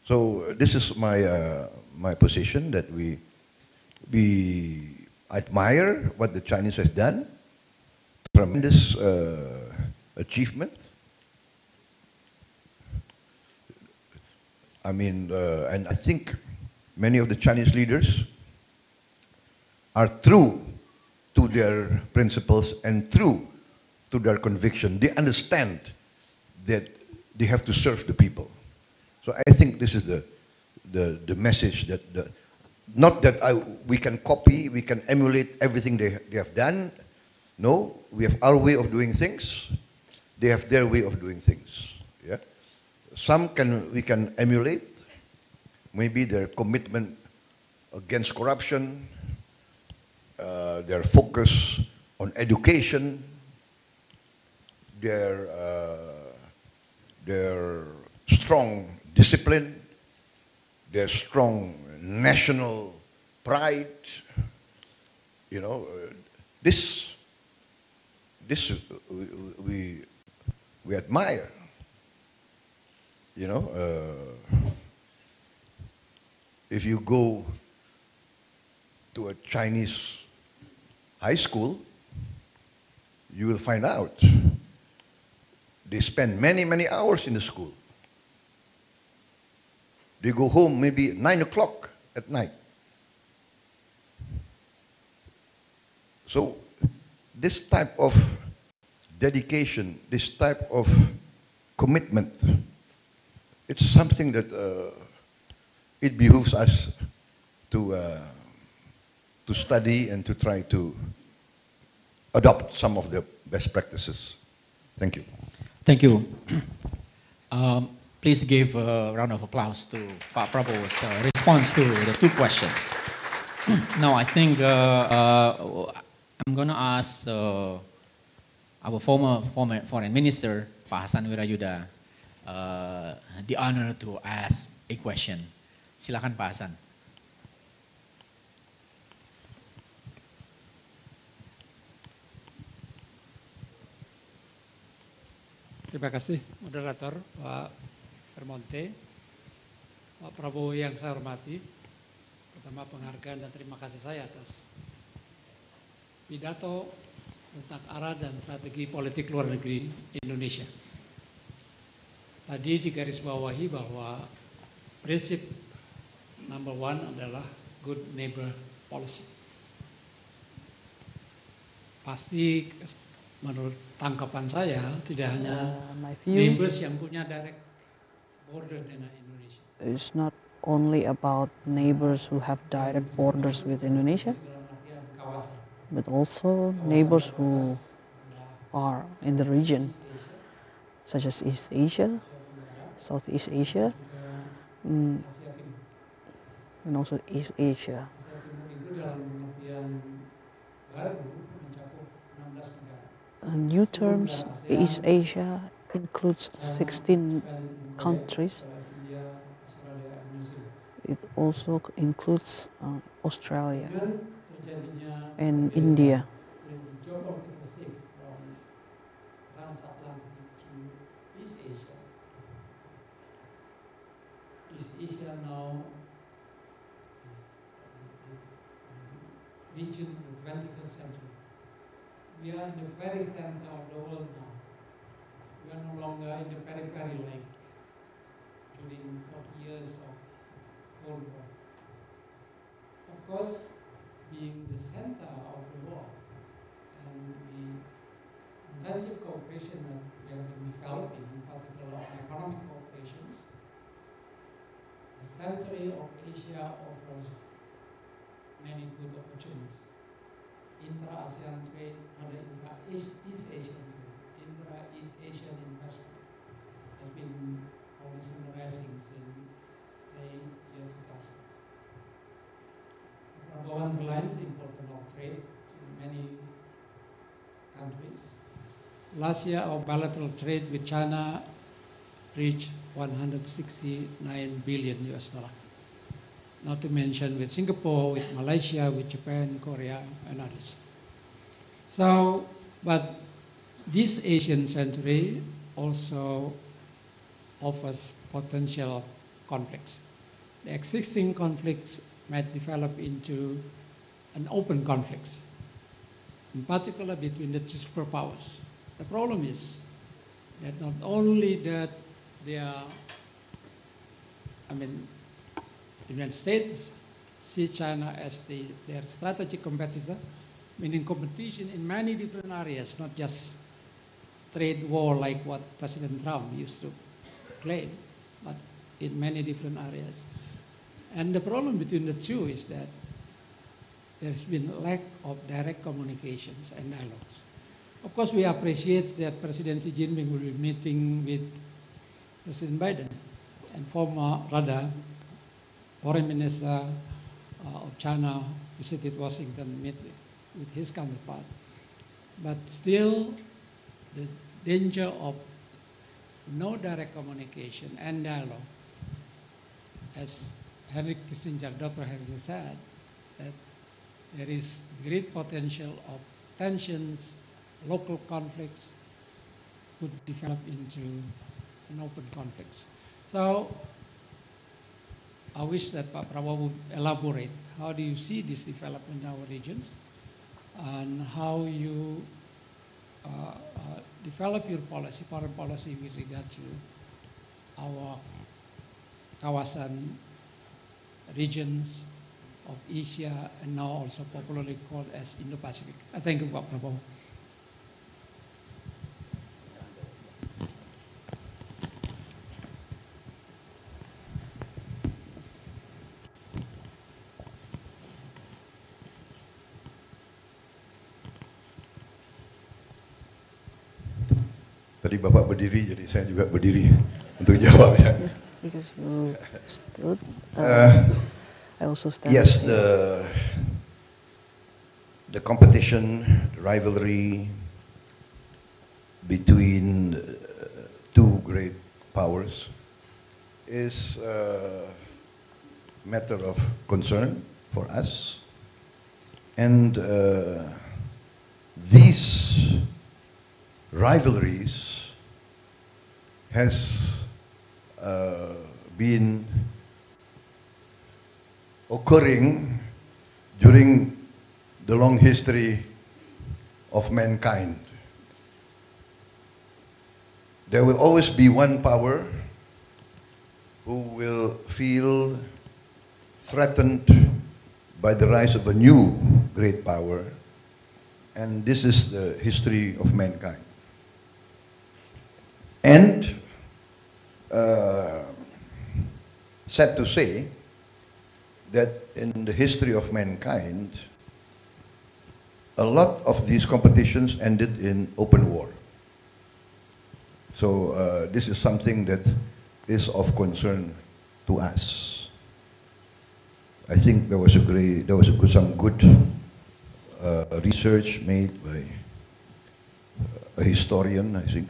So this is my position, that we admire what the Chinese has done. Tremendous achievement. I mean, and I think many of the Chinese leaders are true to their principles and true to their conviction. They understand that they have to serve the people. So I think this is the message, that not that we can copy, we can emulate everything they have done. No, we have our way of doing things. They have their way of doing things. Yeah, we can emulate. Maybe their commitment against corruption, their focus on education, their strong discipline, their strong national pride. You know, this we admire. You know, if you go to a Chinese high school, you will find out they spend many, many hours in the school. They go home maybe at 9 o'clock at night. So this type of dedication, this type of commitment, it's something that it behooves us to study and to try to adopt some of the best practices. Thank you. Thank you. Please give a round of applause to Pak Prabowo's response to the two questions. Now, I think I'm going to ask our former foreign minister, Pak Hasan Wirayuda, the honor to ask a question. Silakan Pak Hasan. Terima kasih moderator Pak Hermonte, Pak Prabowo yang saya hormati. Pertama penghargaan dan terima kasih saya atas pidato tentang arah dan strategi politik luar negeri Indonesia. Tadi digarisbawahi bahwa prinsip number one adalah good neighbor policy. Pasti menurut tangkapan saya tidak hanya My view neighbors yang punya direct border dengan Indonesia. is not only about neighbors who have direct borders with Indonesia, Dalam artian kawasan. but also neighbors who are in the region, such as East Asia, Southeast Asia, Asia Timur. and also East Asia. Asia Timur itu dalam pengertian baru itu mencakup 16 negara. New terms, East Asia includes 16 countries. India, Australia, and New Zealand. It also includes Australia Dan terjadinya and India. the geopolitical shift from transatlantic to East Asia. East Asia now is region of the 21st century. We are in the very center of the world now. We are no longer in the periphery like during 40 years of Cold War. Of course, being the center of the world and the intensive cooperation that we have been developing, in particular on economic cooperations, the center of Asia offers many good opportunities. Intra-ASEAN trade, intra-East Asian trade, intra-East Asian investment has been always in the rising since, say, year 2000s. Prabowo underlines the importance of trade to many countries. Last year, our bilateral trade with China reached 169 billion US dollar. Not to mention with Singapore, with Malaysia, with Japan, Korea, and others. So, but this Asian century also offers potential conflicts. The existing conflicts might develop into an open conflicts, in particular between the two superpowers. The problem is that not only that they are, the United States sees China as their strategic competitor, meaning competition in many different areas, not just trade war like what President Trump used to claim, but in many different areas. And the problem between the two is that there's been lack of direct communications and dialogues. Of course, we appreciate that President Xi Jinping will be meeting with President Biden and Foreign Minister of China visited Washington, met with his counterpart. But still, the danger of no direct communication and dialogue, as Henry Kissinger, Dr. Kissinger said, that there is great potential of tensions, local conflicts could develop into an open conflicts. So I wish that Pak Prabowo would elaborate. How do you see this development in our regions, and how you develop your policy, foreign policy, with regard to our kawasan regions of Asia, and now also popularly called as Indo-Pacific. Thank you, Pak Prabowo. Tadi Bapak berdiri, jadi saya juga berdiri untuk jawabnya. Because you stood, I also stand. Yes, the competition, the rivalry between two great powers is a matter of concern for us, and these rivalries has been occurring during the long history of mankind. There will always be one power who will feel threatened by the rise of a new great power, and this is the history of mankind. And sad to say that in the history of mankind, a lot of these competitions ended in open war. So this is something that is of concern to us. I think there was some good research made by a historian, I think,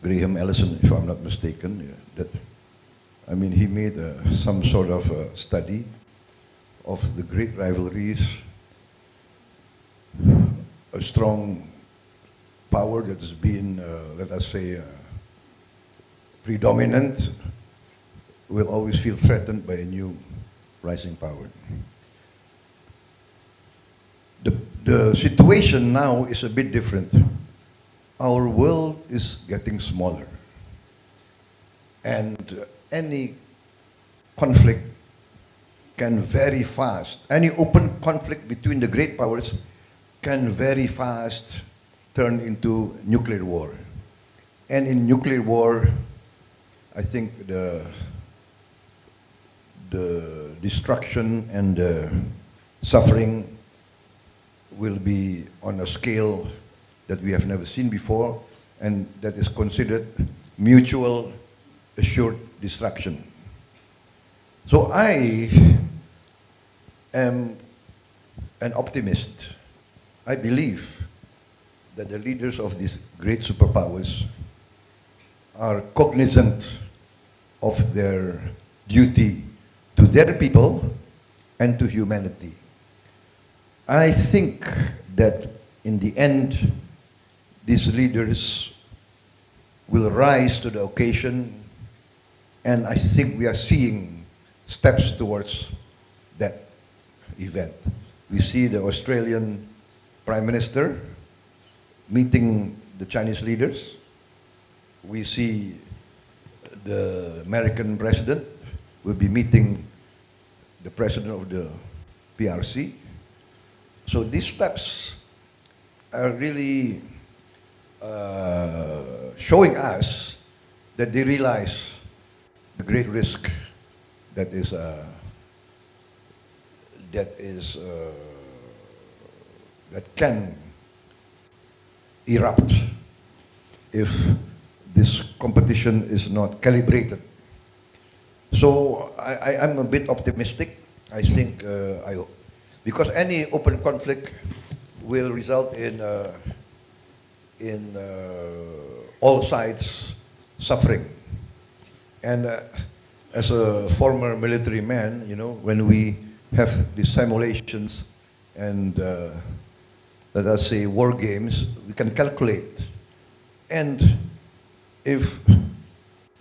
Graham Allison, if I'm not mistaken. He made some sort of study of the great rivalries, a strong power that has been, let us say, predominant, will always feel threatened by a new rising power. The situation now is a bit different. Our world is getting smaller, and any conflict can very fast, any open conflict between the great powers can very fast turn into nuclear war. And in nuclear war, I think the destruction and the suffering will be on a scale that we have never seen before, and that is considered mutual assured destruction. So I am an optimist. I believe that the leaders of these great superpowers are cognizant of their duty to their people and to humanity. I think that in the end, these leaders will rise to the occasion, and I think we are seeing steps towards that event. We see the Australian Prime Minister meeting the Chinese leaders. We see the American President will be meeting the President of the PRC. So these steps are really showing us that they realize the great risk that can erupt if this competition is not calibrated. So I'm a bit optimistic. I think because any open conflict will result in all sides suffering. And as a former military man, when we have these simulations and let us say war games, we can calculate. And if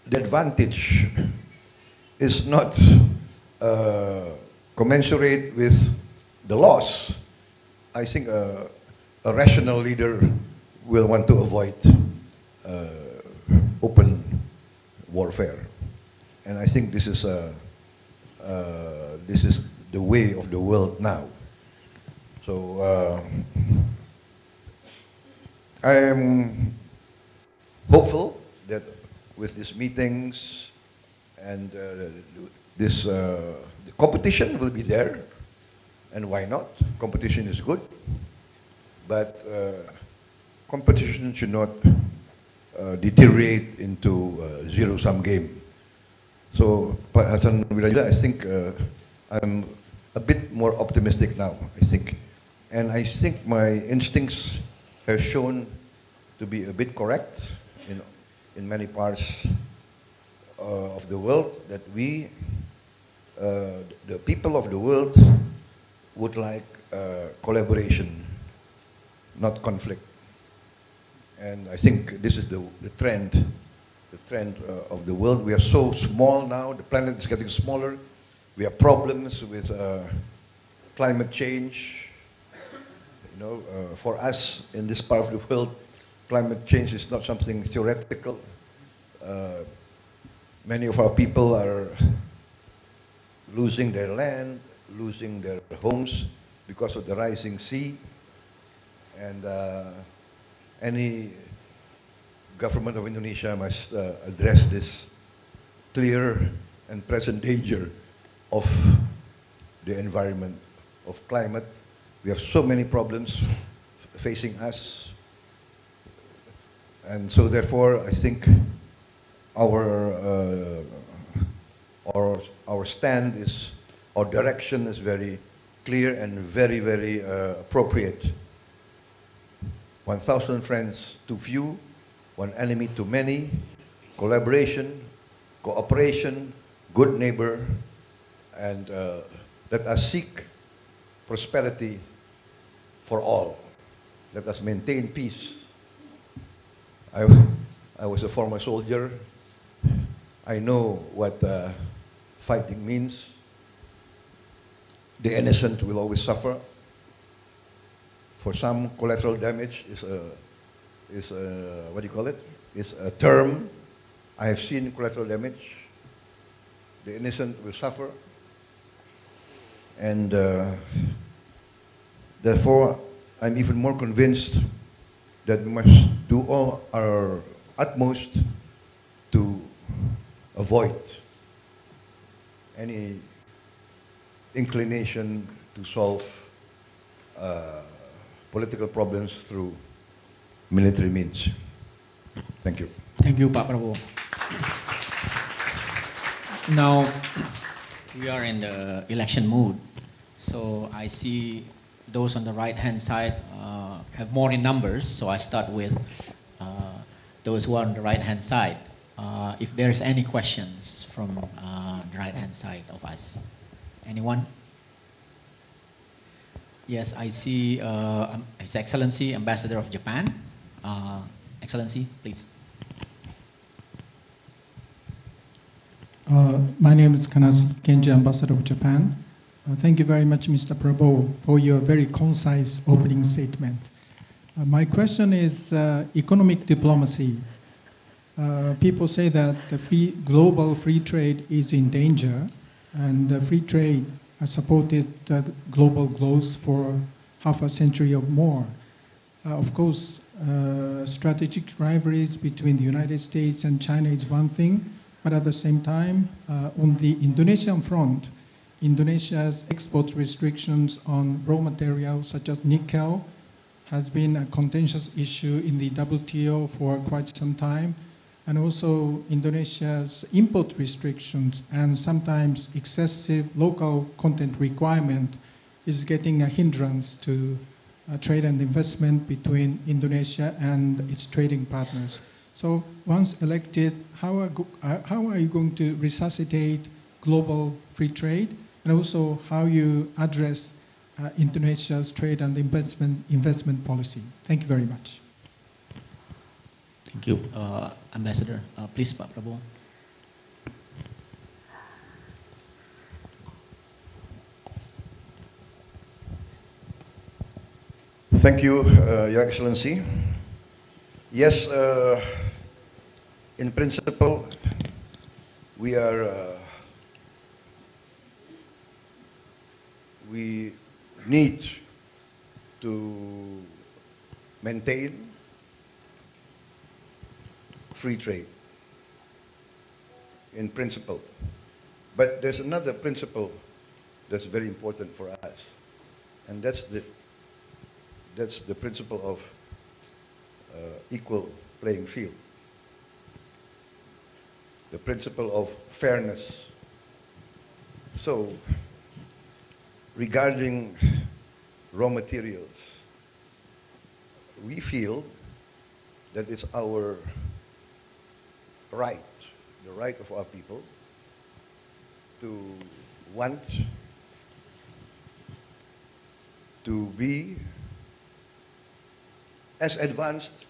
the advantage is not commensurate with the loss, I think a rational leader will want to avoid open warfare. And I think this is the way of the world now. So I am hopeful that with these meetings and the competition will be there, and why not? Competition is good, but competition should not deteriorate into a zero-sum game. So, Hassan Wirajila, I think I'm a bit more optimistic now, I think. And I think my instincts have shown to be a bit correct in many parts of the world, that we, the people of the world, would like collaboration, not conflict. And I think this is the trend of the world. We are so small now, the planet is getting smaller. We have problems with climate change, For us in this part of the world, climate change is not something theoretical. Many of our people are losing their land, losing their homes because of the rising sea. And any government of Indonesia must address this clear and present danger of the environment, of climate. We have so many problems facing us. And so therefore, I think our stand is, our direction is very clear and very, very appropriate. 1,000 friends too few, one enemy too many, collaboration, cooperation, good neighbor, and let us seek prosperity for all. Let us maintain peace. I was a former soldier. I know what fighting means. The innocent will always suffer. For some, collateral damage is what do you call it? Is a term. I have seen collateral damage. The innocent will suffer. And therefore, I'm even more convinced that we must do all our utmost to avoid any inclination to solve political problems through military means. Thank you. Thank you, Pak Prabowo. Now, we are in the election mood, so I see those on the right-hand side have more in numbers, so I start with those who are on the right-hand side. If there's any questions from the right-hand side of us. Anyone? Yes, I see His Excellency, Ambassador of Japan. Excellency, please. My name is Kanasi Kenji, Ambassador of Japan. Thank you very much, Mr. Prabowo, for your very concise opening statement. My question is economic diplomacy. People say that the global free trade is in danger, and free trade has supported global growth for half a century or more. Of course, strategic rivalries between the United States and China is one thing, but at the same time, on the Indonesian front, Indonesia's export restrictions on raw materials such as nickel has been a contentious issue in the WTO for quite some time. And also Indonesia's import restrictions and sometimes excessive local content requirement is getting a hindrance to trade and investment between Indonesia and its trading partners. So once elected, how are you going to resuscitate global free trade, and also how you address Indonesia's trade and investment policy? Thank you very much. Thank you, Ambassador. Please, Pak Prabowo. Thank you, Your Excellency. Yes, in principle, we need to maintain free trade in principle. But there's another principle that's very important for us, and that's the principle of equal playing field, the principle of fairness. So, regarding raw materials, we feel that it's our right, the right of our people, to want to be as advanced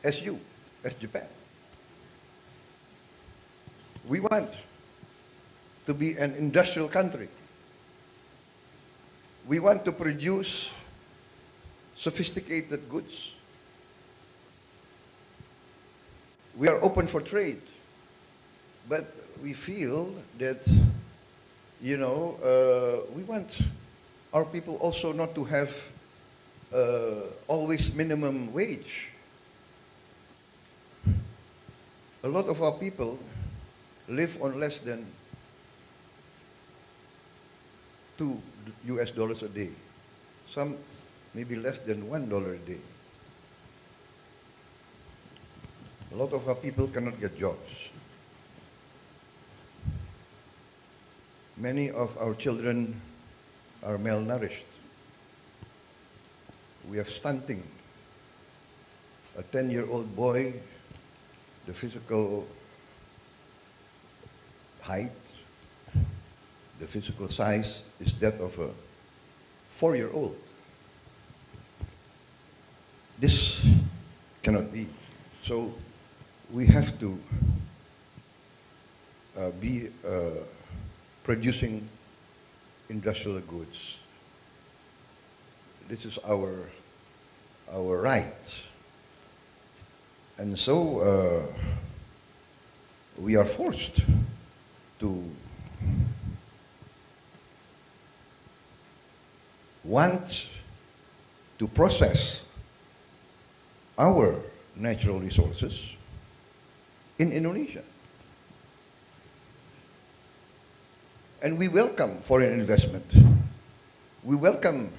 as you, as Japan. We want to be an industrial country. We want to produce sophisticated goods. We are open for trade, but we feel that, you know, we want our people also not to have always minimum wage. A lot of our people live on less than $2 a day. Some maybe less than $1 a day. A lot of our people cannot get jobs. Many of our children are malnourished. We have stunting. A 10-year-old boy, the physical height, the physical size is that of a 4-year-old. This cannot be. So we have to be producing industrial goods. This is our right. And so we are forced to want to process our natural resources in Indonesia. And we welcome foreign investment. We welcome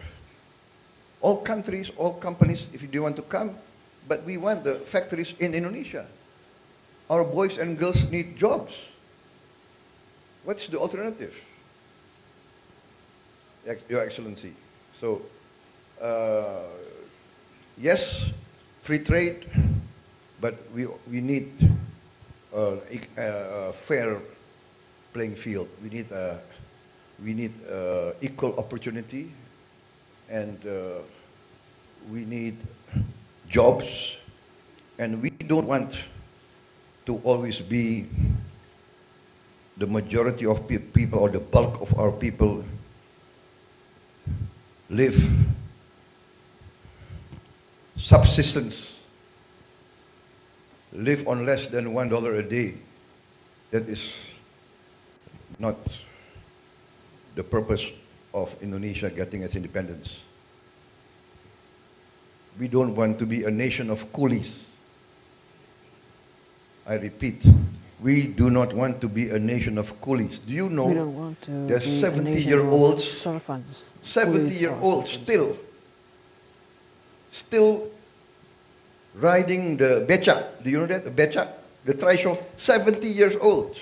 all countries, all companies, if they want to come, but we want the factories in Indonesia. Our boys and girls need jobs. What's the alternative? Your Excellency. So, yes, free trade, but we need a fair playing field. We need equal opportunity, and we need jobs, and we don't want to always be the majority of people or the bulk of our people live subsistence, live on less than $1 a day. That is not the purpose of Indonesia getting its independence. We don't want to be a nation of coolies. I repeat, we do not want to be a nation of coolies. Do you know We don't want to there's be a nation 70-year-olds, of servants, 70-year-olds servants. still riding the becak. Do you know that? The becak, the trishaw, 70 years old.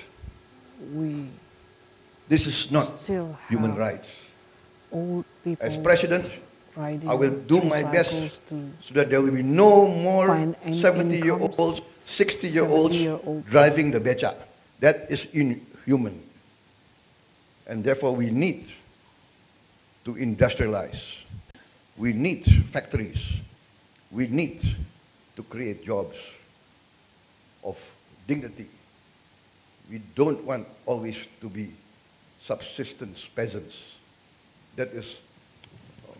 This is not Still human have rights. old people As president, riding I will do my best tricycles so that there will be no more find any 70-year-olds, 60-year-olds 70-year-old. driving the becak. That is inhuman. And therefore we need to industrialize. We need factories. We need to create jobs of dignity. We don't want always to be subsistence peasants. That is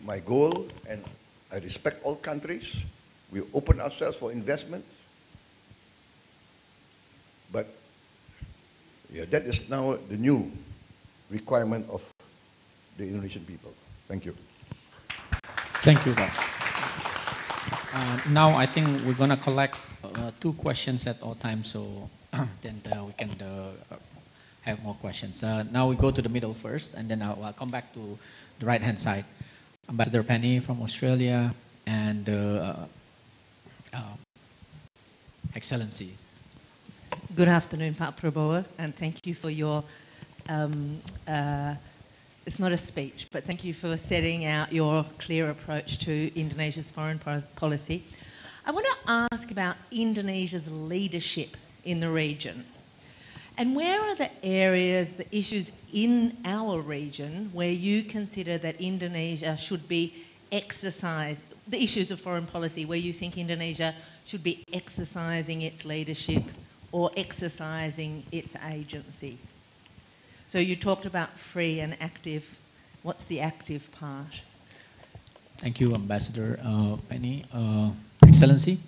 my goal, and I respect all countries. We open ourselves for investment. But yeah, that is now the new requirement of the Indonesian people. Thank you. Thank you, Pak. Now I think we're going to collect 2 questions at all times, so then we can have more questions. Now we go to the middle first, and then I'll come back to the right-hand side. Ambassador Penny from Australia, and Excellency. Good afternoon, Pak Prabowo, and thank you for your, it's not a speech, but thank you for setting out your clear approach to Indonesia's foreign policy. I want to ask about Indonesia's leadership in the region. And where are the areas, the issues in our region where you consider that Indonesia should be exercised, the issues of foreign policy, where you think Indonesia should be exercising its leadership or exercising its agency? So you talked about free and active. What's the active part? Thank you, Ambassador Penny. Excellency.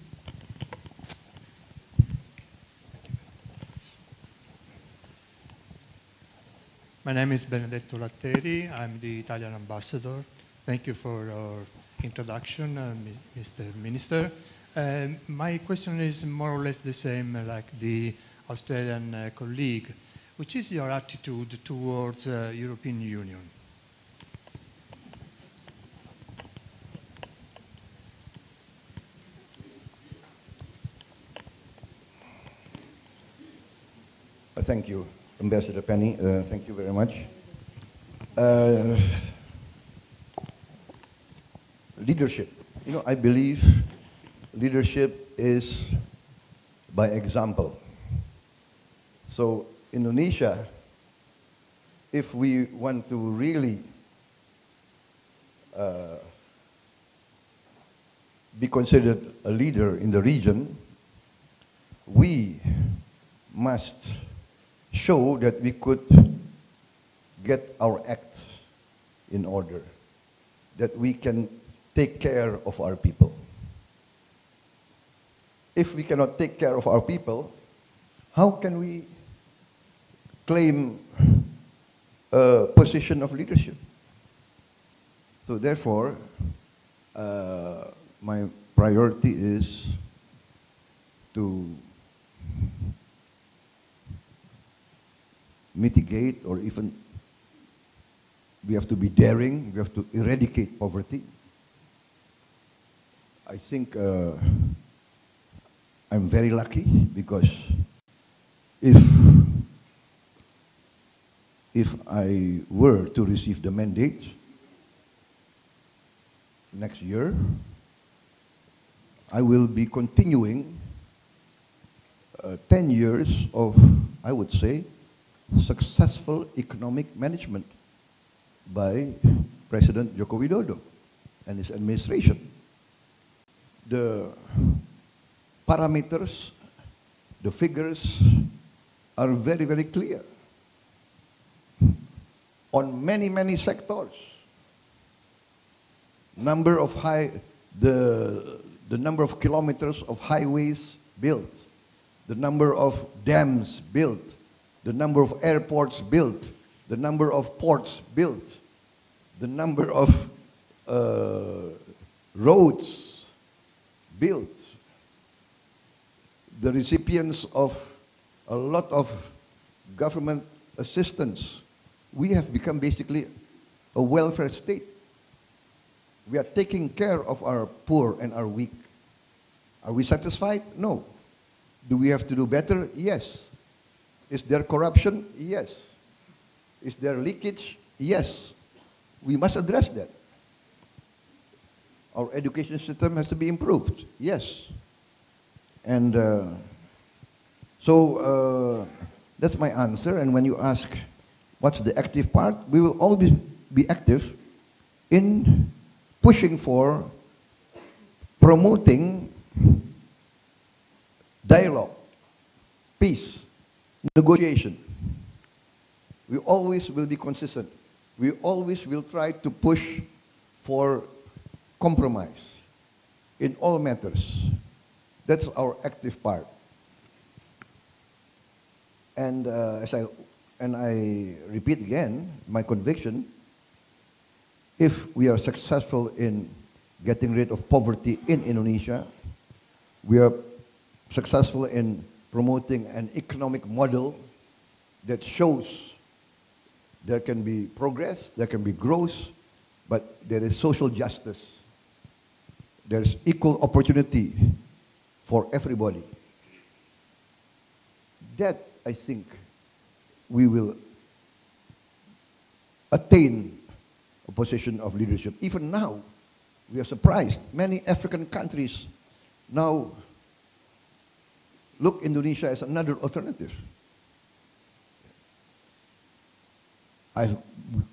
My name is Benedetto Latteri. I'm the Italian ambassador. Thank you for your introduction, Mr. Minister. My question is more or less the same like the Australian colleague. Which is your attitude towards European Union? Thank you, Ambassador Penny. Thank you very much. Leadership. You know, I believe leadership is by example. So Indonesia, if we want to really be considered a leader in the region, we must show that we could get our act in order, that we can take care of our people. If we cannot take care of our people, how can we claim a position of leadership? So therefore, my priority is to mitigate, or even we have to be daring, we have to eradicate poverty. I think I'm very lucky because if I were to receive the mandate next year, I will be continuing 10 years of, I would say, successful economic management by President Joko Widodo and his administration. The parameters, the figures are very, very clear. On many, many sectors, the number of kilometers of highways built, the number of dams built, the number of airports built, the number of ports built, the number of roads built, the recipients of a lot of government assistance. We have become basically a welfare state. We are taking care of our poor and our weak. Are we satisfied? No. Do we have to do better? Yes. Is there corruption? Yes. Is there leakage? Yes. We must address that. Our education system has to be improved. Yes. And so that's my answer. And when you ask what's the active part, we will always be active in pushing for promoting dialogue, peace, negotiation. We always will be consistent. We always will try to push for compromise in all matters. That's our active part. And I repeat again, my conviction, if we are successful in getting rid of poverty in Indonesia, we are successful in promoting an economic model that shows there can be progress, there can be growth, but there is social justice. There's equal opportunity for everybody. That, I think, we will attain a position of leadership. Even now, we are surprised. Many African countries now look Indonesia as another alternative. I've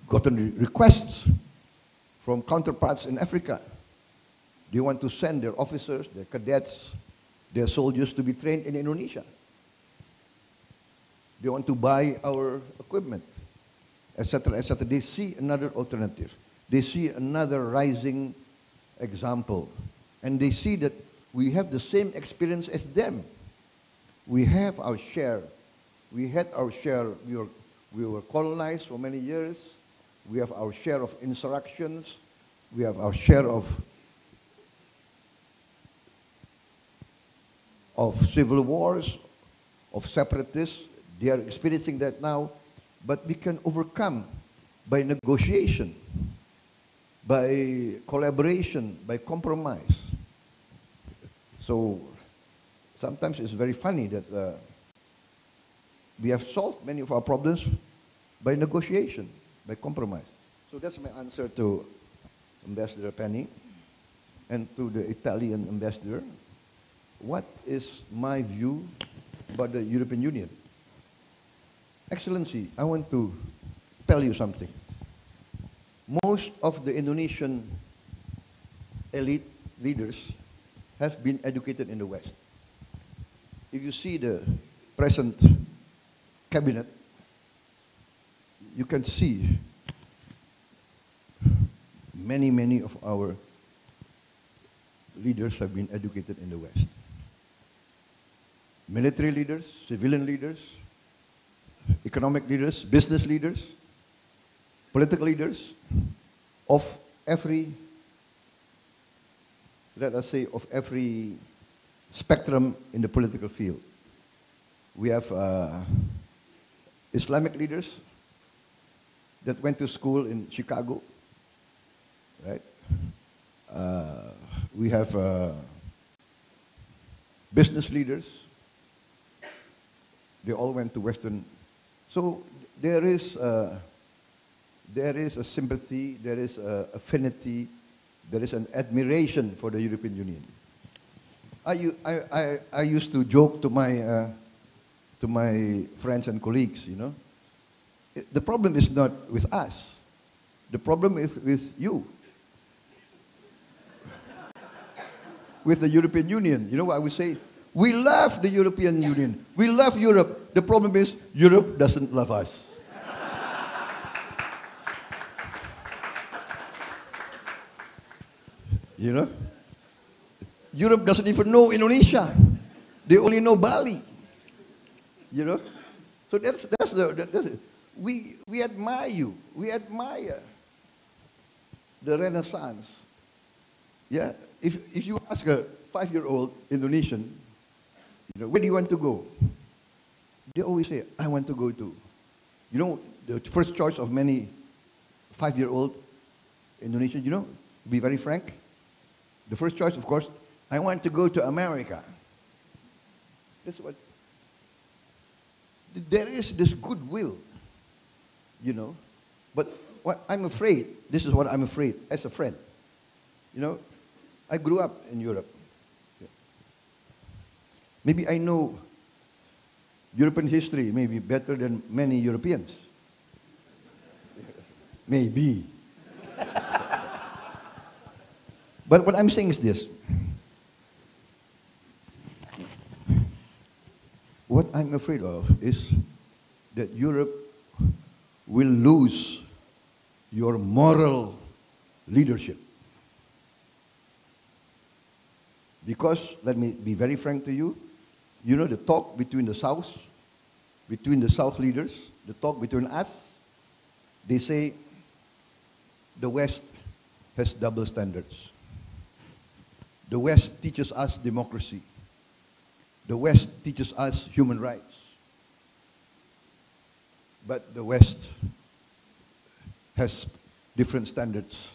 gotten requests from counterparts in Africa. They want to send their officers, their cadets, their soldiers to be trained in Indonesia. They want to buy our equipment, etc., etc. They see another alternative. They see another rising example. And they see that we have the same experience as them. We have our share. We had our share. We were colonized for many years. We have our share of insurrections. We have our share of civil wars, of separatists. They are experiencing that now. But we can overcome by negotiation, by collaboration, by compromise. So sometimes it's very funny that we have solved many of our problems by negotiation, by compromise. So that's my answer to Ambassador Penny and to the Italian ambassador. What is my view about the European Union? Excellency, I want to tell you something. Most of the Indonesian elite leaders have been educated in the West. If you see the present cabinet, you can see many of our leaders have been educated in the West. Military leaders, civilian leaders, economic leaders, business leaders, political leaders of every, let us say, of every spectrum in the political field. We have Islamic leaders that went to school in Chicago, right? We have business leaders. They all went to Western. So there is a sympathy, there is an affinity, there is an admiration for the European Union. I used to joke to my friends and colleagues, you know, the problem is not with us. The problem is with you. With the European Union. You know what I would say? We love the European Union. We love Europe. The problem is Europe doesn't love us. You know? Europe doesn't even know Indonesia. They only know Bali. You know? So that's we admire you. We admire the Renaissance. Yeah? If you ask a 5-year-old Indonesian, you know, where do you want to go? They always say, I want to go to. You know, the first choice of many 5-year-old Indonesians, you know, to be very frank, the first choice, of course, I want to go to America. That's what. There is this goodwill, you know. But what I'm afraid, this is what I'm afraid as a friend. You know, I grew up in Europe. Maybe I know European history maybe better than many Europeans. Maybe. But what I'm saying is this. What I'm afraid of is that Europe will lose your moral leadership. Because, let me be very frank to you, you know the talk between the South leaders, the talk between us, they say the West has double standards. The West teaches us democracy. The West teaches us human rights. But the West has different standards.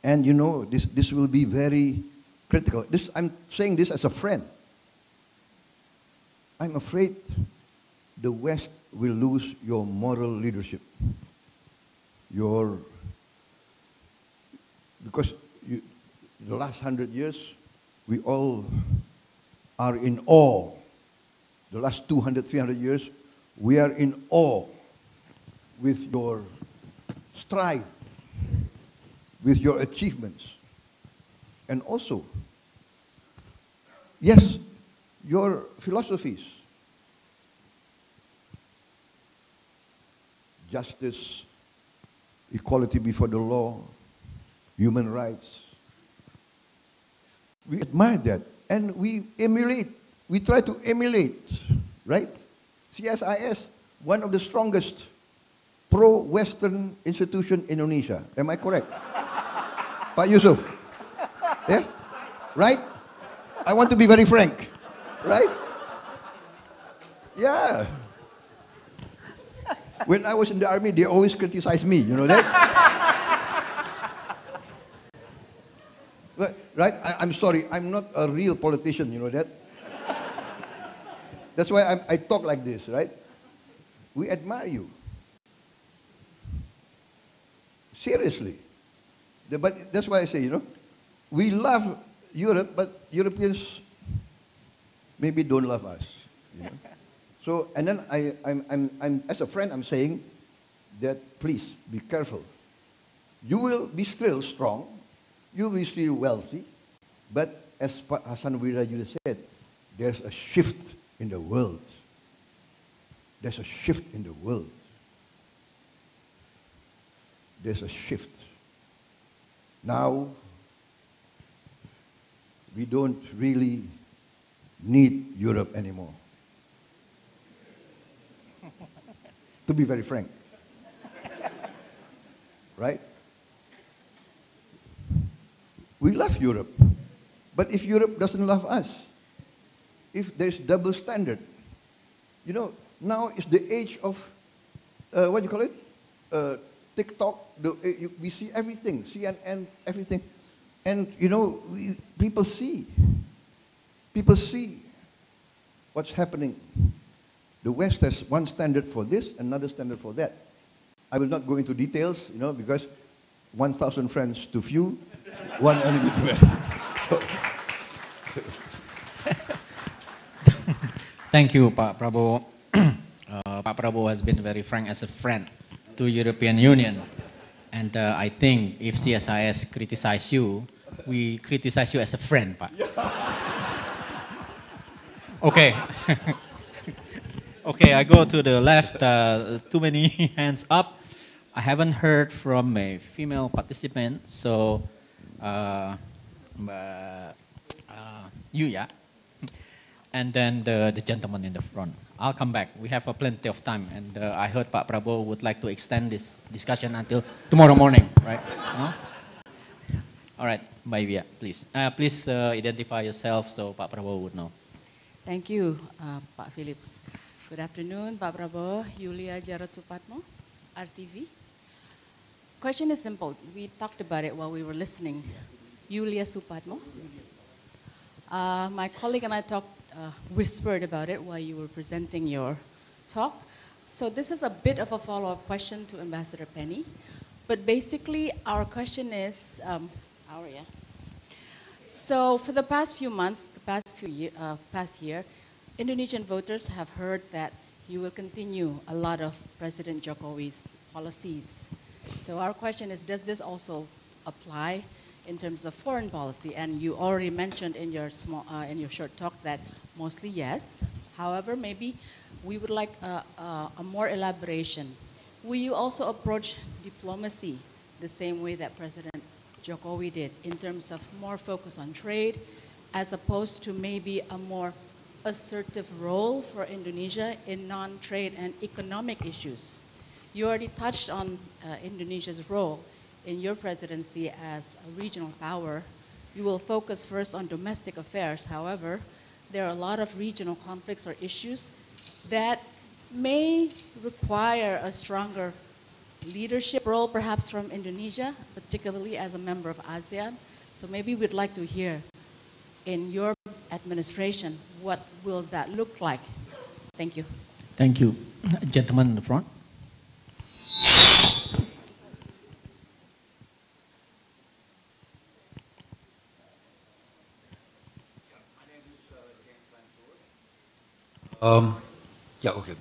And you know, this will be very critical. I'm saying this as a friend. I'm afraid the West will lose your moral leadership. Because the last 100 years, we all are in awe. The last 200, 300 years, we are in awe with your strive, with your achievements. And also, yes, your philosophies. Justice, equality before the law, human rights. We admire that, and we emulate. We try to emulate, right? CSIS, one of the strongest pro-Western institution in Indonesia. Am I correct? Pak Yusuf? Yeah? Right? I want to be very frank. Right? Yeah. When I was in the army, they always criticized me, you know that? Right? I'm sorry, I'm not a real politician, you know that? That's why I talk like this, right? We admire you. Seriously. But that's why I say, you know, we love Europe, but Europeans maybe don't love us. You know? So, and then I'm as a friend, I'm saying that please be careful. You will be still strong, you will be still wealthy, but as Hassan Wiraju said, there's a shift in the world. There's a shift in the world. There's a shift. Now, we don't really need Europe anymore. To be very frank. Right? We love Europe. But if Europe doesn't love us, if there's double standard, you know, now is the age of, what do you call it? TikTok, we see everything, CNN, everything. And, you know, people see what's happening. The West has one standard for this, another standard for that. I will not go into details, you know, because 1,000 friends too few, one enemy too many. So. Thank you, Pak Prabowo. Pak Prabowo has been very frank as a friend to European Union. And I think if CSIS criticize you, we criticize you as a friend, Pak. Okay. Okay, I go to the left. Too many hands up. I haven't heard from a female participant, so you, yeah. And then the gentleman in the front. I'll come back. We have plenty of time, and I heard Pak Prabowo would like to extend this discussion until tomorrow morning, right? No? All right, Mbak Ivia, please. Please identify yourself so Pak Prabowo would know. Thank you, Pak Philips. Good afternoon, Pak Prabowo, Yulia Jarot Supatmo, RTV. Question is simple. We talked about it while we were listening. Yulia Supatmo. My colleague and I whispered about it while you were presenting your talk. So this is a bit of a follow-up question to Ambassador Penny. But basically, our question is, so for the past few months, the past year, Indonesian voters have heard that you will continue a lot of President Jokowi's policies. So our question is, does this also apply in terms of foreign policy? And you already mentioned in your short talk that mostly yes. However, maybe we would like a more elaboration. Will you also approach diplomacy the same way that President Jokowi did, in terms of more focus on trade, as opposed to maybe a more assertive role for Indonesia in non-trade and economic issues? You already touched on Indonesia's role in your presidency as a regional power. You will focus first on domestic affairs. However, there are a lot of regional conflicts or issues that may require a stronger leadership role, perhaps from Indonesia, particularly as a member of ASEAN. So maybe we'd like to hear, in your administration, what will that look like? Thank you. Thank you. Gentleman in the front. Yeah, okay.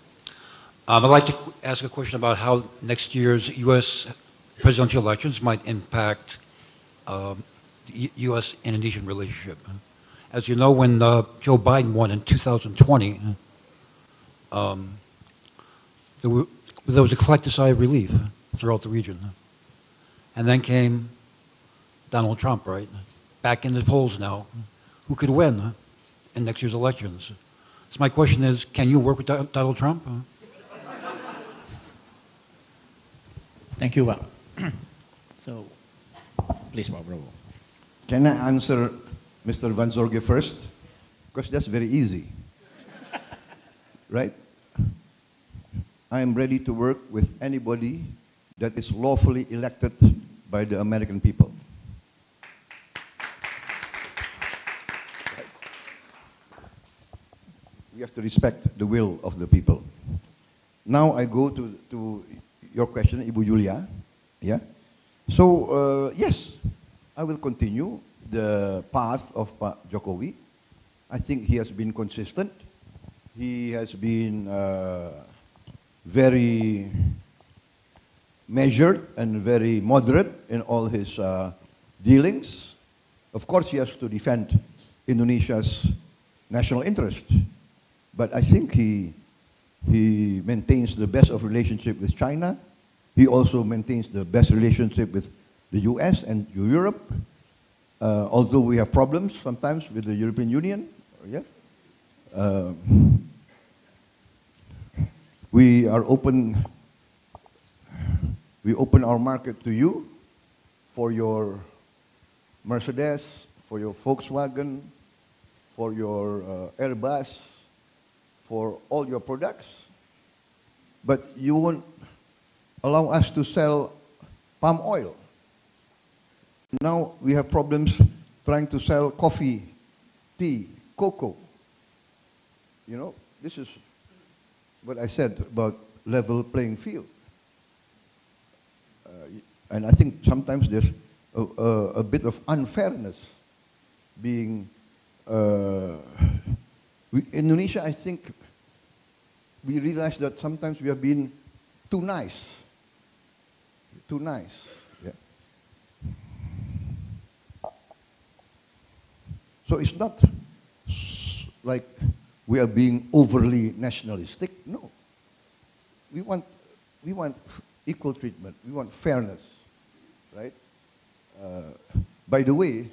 I'd like to ask a question about how next year's U.S. presidential elections might impact the U.S.-Indonesian relationship. As you know, when Joe Biden won in 2020, there was a collective sigh of relief throughout the region. And then came Donald Trump, right? Back in the polls now. Who could win in next year's elections? So my question is, can you work with Donald Trump? Thank you. So, please, Prabowo. Can I answer Mr. Van Zorge first? Because that's very easy. Right? I am ready to work with anybody that is lawfully elected by the American people. We have to respect the will of the people. Now I go to your question, Ibu Julia. Yeah? So, yes, I will continue the path of Pak Jokowi. I think he has been consistent. He has been very measured and very moderate in all his dealings. Of course, he has to defend Indonesia's national interest. But I think he maintains the best of relationship with China. He also maintains the best relationship with the US and Europe. Although we have problems sometimes with the European Union. Yeah. We are open. We open our market to you for your Mercedes, for your Volkswagen, for your Airbus, for all your products. But you won't allow us to sell palm oil. Now we have problems trying to sell coffee, tea, cocoa. You know, this is what I said about level playing field. And I think sometimes there's a bit of unfairness being... Indonesia, I think, we realize that sometimes we have been too nice. Too nice. Yeah. So it's not like we are being overly nationalistic. No. We want equal treatment. We want fairness, right? By the way,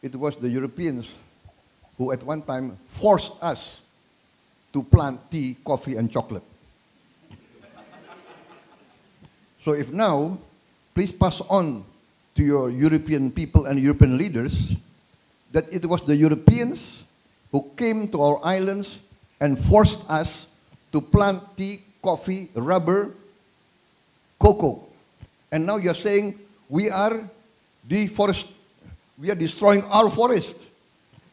it was the Europeans who at one time forced us to plant tea, coffee, and chocolate. So if now, please pass on to your European people and European leaders that it was the Europeans who came to our islands and forced us to plant tea, coffee, rubber, cocoa. And now you're saying we are destroying our forest.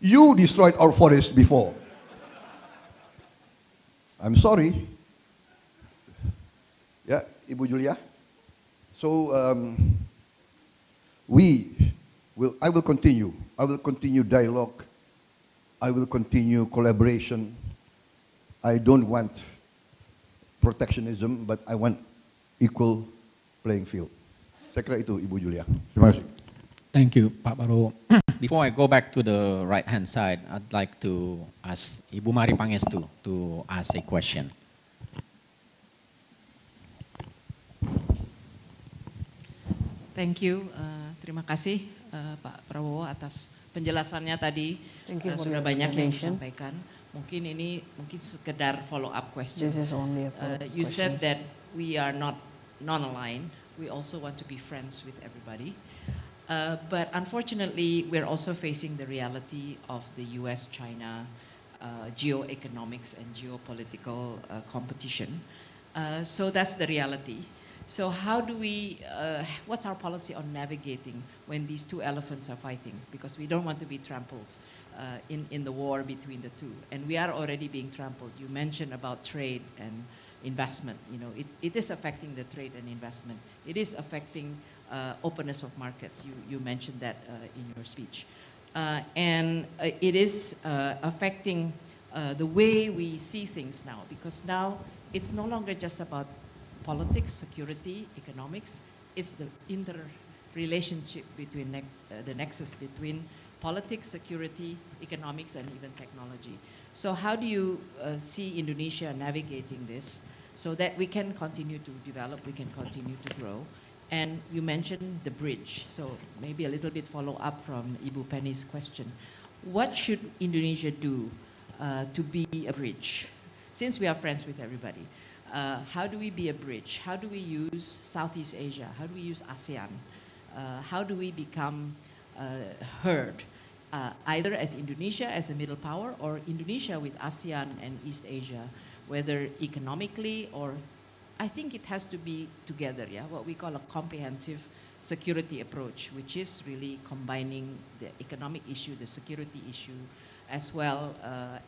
You destroyed our forest before. I'm sorry. Yeah, Ibu Julia. So I will continue. I will continue dialogue. I will continue collaboration. I don't want protectionism, but I want equal playing field. Saya kira itu, Ibu Julia. Terima kasih. Thank you, Pak Prabowo. Before I go back to the right-hand side, I'd like to ask Ibu Mari Pangestu to ask a question. Thank you. Terima kasih Pak Prabowo atas penjelasannya tadi. Sudah banyak yang disampaikan. Mungkin ini sekedar follow up question. You said that we are not non-aligned. We also want to be friends with everybody. But unfortunately, we're also facing the reality of the US-China geoeconomics and geopolitical competition. So that's the reality. So how do we, what's our policy on navigating when these two elephants are fighting? Because we don't want to be trampled in the war between the two. And we are already being trampled. You mentioned about trade and investment. You know, it is affecting the trade and investment. It is affecting openness of markets. You mentioned that in your speech. And it is affecting the way we see things now, because now it's no longer just about politics, security, economics. It's the interrelationship between the nexus between politics, security, economics, and even technology. So how do you see Indonesia navigating this so that we can continue to develop, we can continue to grow, And you mentioned the bridge, so maybe a little bit follow up from Ibu Penny's question. What should Indonesia do to be a bridge? Since we are friends with everybody, how do we be a bridge? How do we use Southeast Asia? How do we use ASEAN? How do we become heard, either as Indonesia as a middle power or Indonesia with ASEAN and East Asia, whether economically or I think it has to be together, yeah, what we call a comprehensive security approach, which is really combining the economic issue, the security issue, as well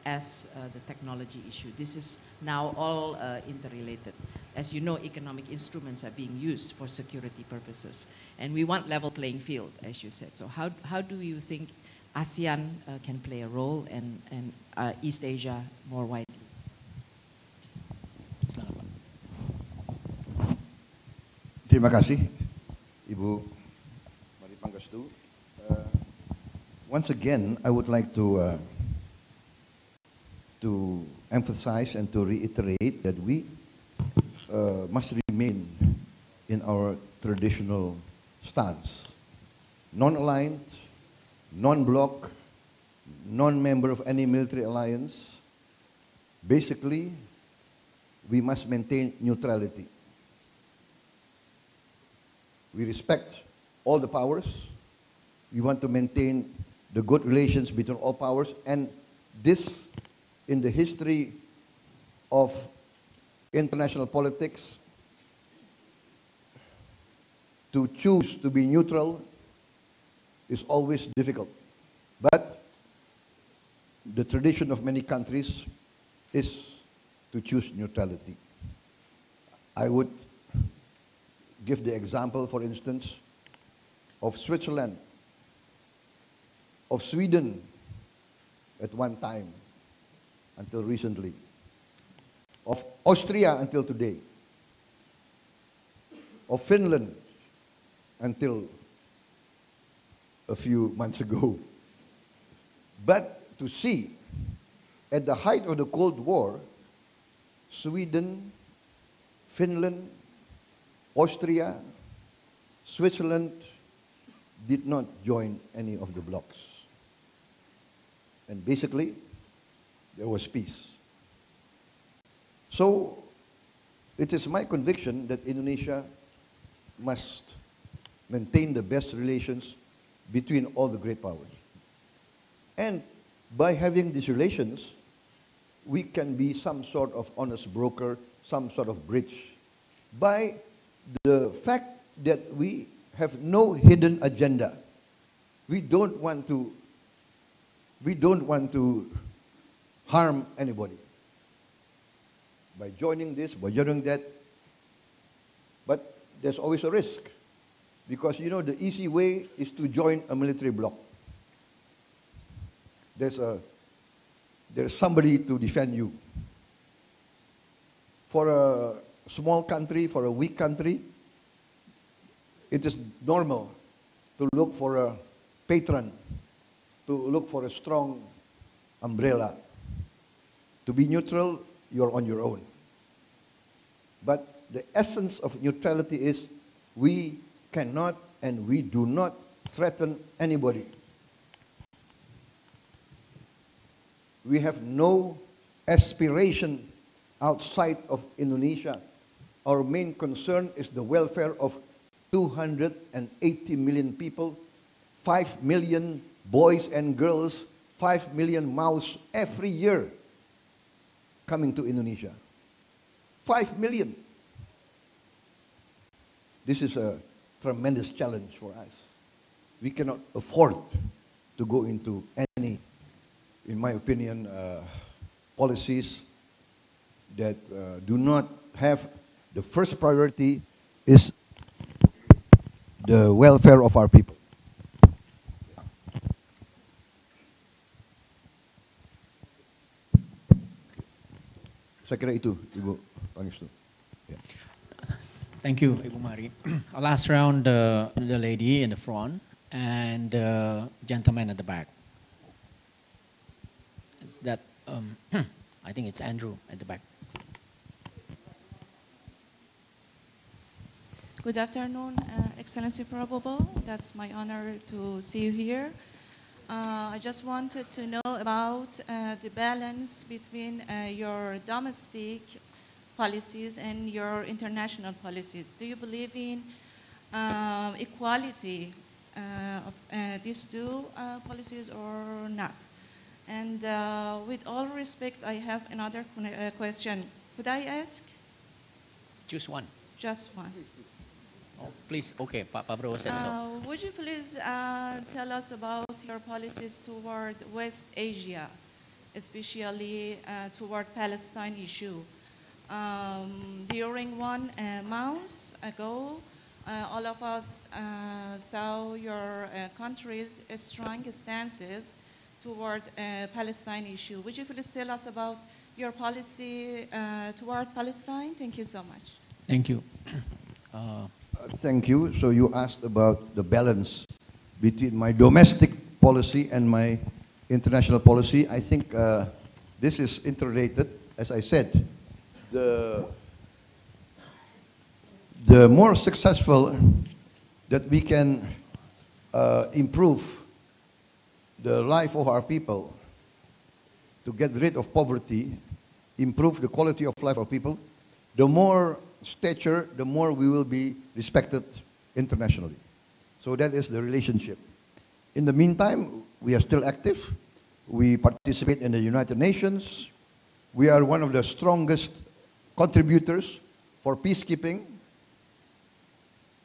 as the technology issue. This is now all interrelated. As you know, economic instruments are being used for security purposes. And we want level playing field, as you said. So how do you think ASEAN can play a role and East Asia more widely? Terima kasih, Ibu Mari Panggastu. Once again, I would like to emphasize and to reiterate that we must remain in our traditional stance. Non-aligned, non-bloc, non-member of any military alliance. Basically, we must maintain neutrality. We respect all the powers. We want to maintain the good relations between all powers. And this, in the history of international politics, to choose to be neutral is always difficult. But the tradition of many countries is to choose neutrality. I would give the example, for instance, of Switzerland, of Sweden at one time, until recently, of Austria until today, of Finland until a few months ago. But to see, at the height of the Cold War, Sweden, Finland, Austria, Switzerland did not join any of the blocs. And basically, there was peace. So, it is my conviction that Indonesia must maintain the best relations between all the great powers. And by having these relations, we can be some sort of honest broker, some sort of bridge. By the fact that we have no hidden agenda. We don't want to harm anybody by joining this, by joining that. But there's always a risk, because you know the easy way is to join a military bloc. There's somebody to defend you. For a small country, for a weak country, it is normal to look for a patron, to look for a strong umbrella. To be neutral, you're on your own. But the essence of neutrality is we cannot and we do not threaten anybody. We have no aspiration outside of Indonesia. Our main concern is the welfare of 280 million people, 5 million boys and girls, 5 million mouths every year coming to Indonesia. 5 million. This is a tremendous challenge for us. We cannot afford to go into any, in my opinion, policies that do not have the first priority is the welfare of our people. Saya kira itu, Ibu Pangestu. Yeah. Thank you, Ibu Mari. I'll ask around the lady in the front and the gentleman at the back. It's that, I think it's Andrew at the back. Good afternoon, Excellency Prabowo. That's my honor to see you here. I just wanted to know about the balance between your domestic policies and your international policies. Do you believe in equality of these two policies or not? And with all respect, I have another question. Could I ask? Choose one. Just one. Oh, please, okay, Pak Prabowo said so. Would you please tell us about your policies toward West Asia, especially toward Palestine issue? During 1 month ago, all of us saw your country's strong stances toward Palestine issue. Would you please tell us about your policy toward Palestine? Thank you so much. Thank you. Thank you. So you asked about the balance between my domestic policy and my international policy. I think this is interrelated. As I said, the more successful that we can improve the life of our people, to get rid of poverty, improve the quality of life of people, the more stature, the more we will be respected internationally. So that is the relationship. In the meantime, we are still active. We participate in the United Nations. We are one of the strongest contributors for peacekeeping.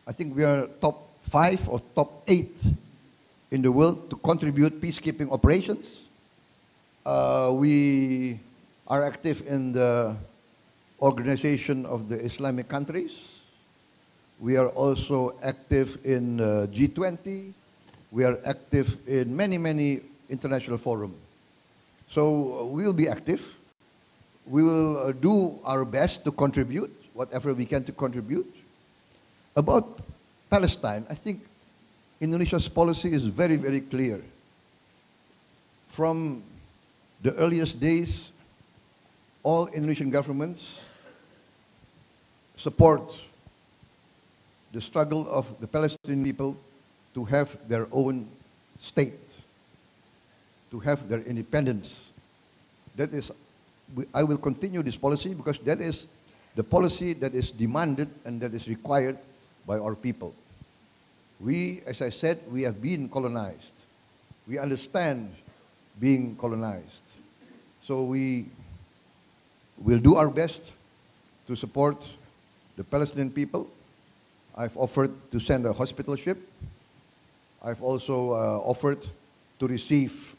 I think we are top 5 or top 8 in the world to contribute peacekeeping operations. We are active in the Organization of the Islamic Countries. We are also active in G20. We are active in many, many international forums. So we will be active. We will do our best to contribute, whatever we can to contribute. About Palestine, I think Indonesia's policy is very, very clear. From the earliest days, all Indonesian governments support the struggle of the Palestinian people to have their own state, to have their independence. That is, I will continue this policy because that is the policy that is demanded and that is required by our people. We, as I said, we have been colonized. We understand being colonized. So we will do our best to support the Palestinian people. I've offered to send a hospital ship. I've also offered to receive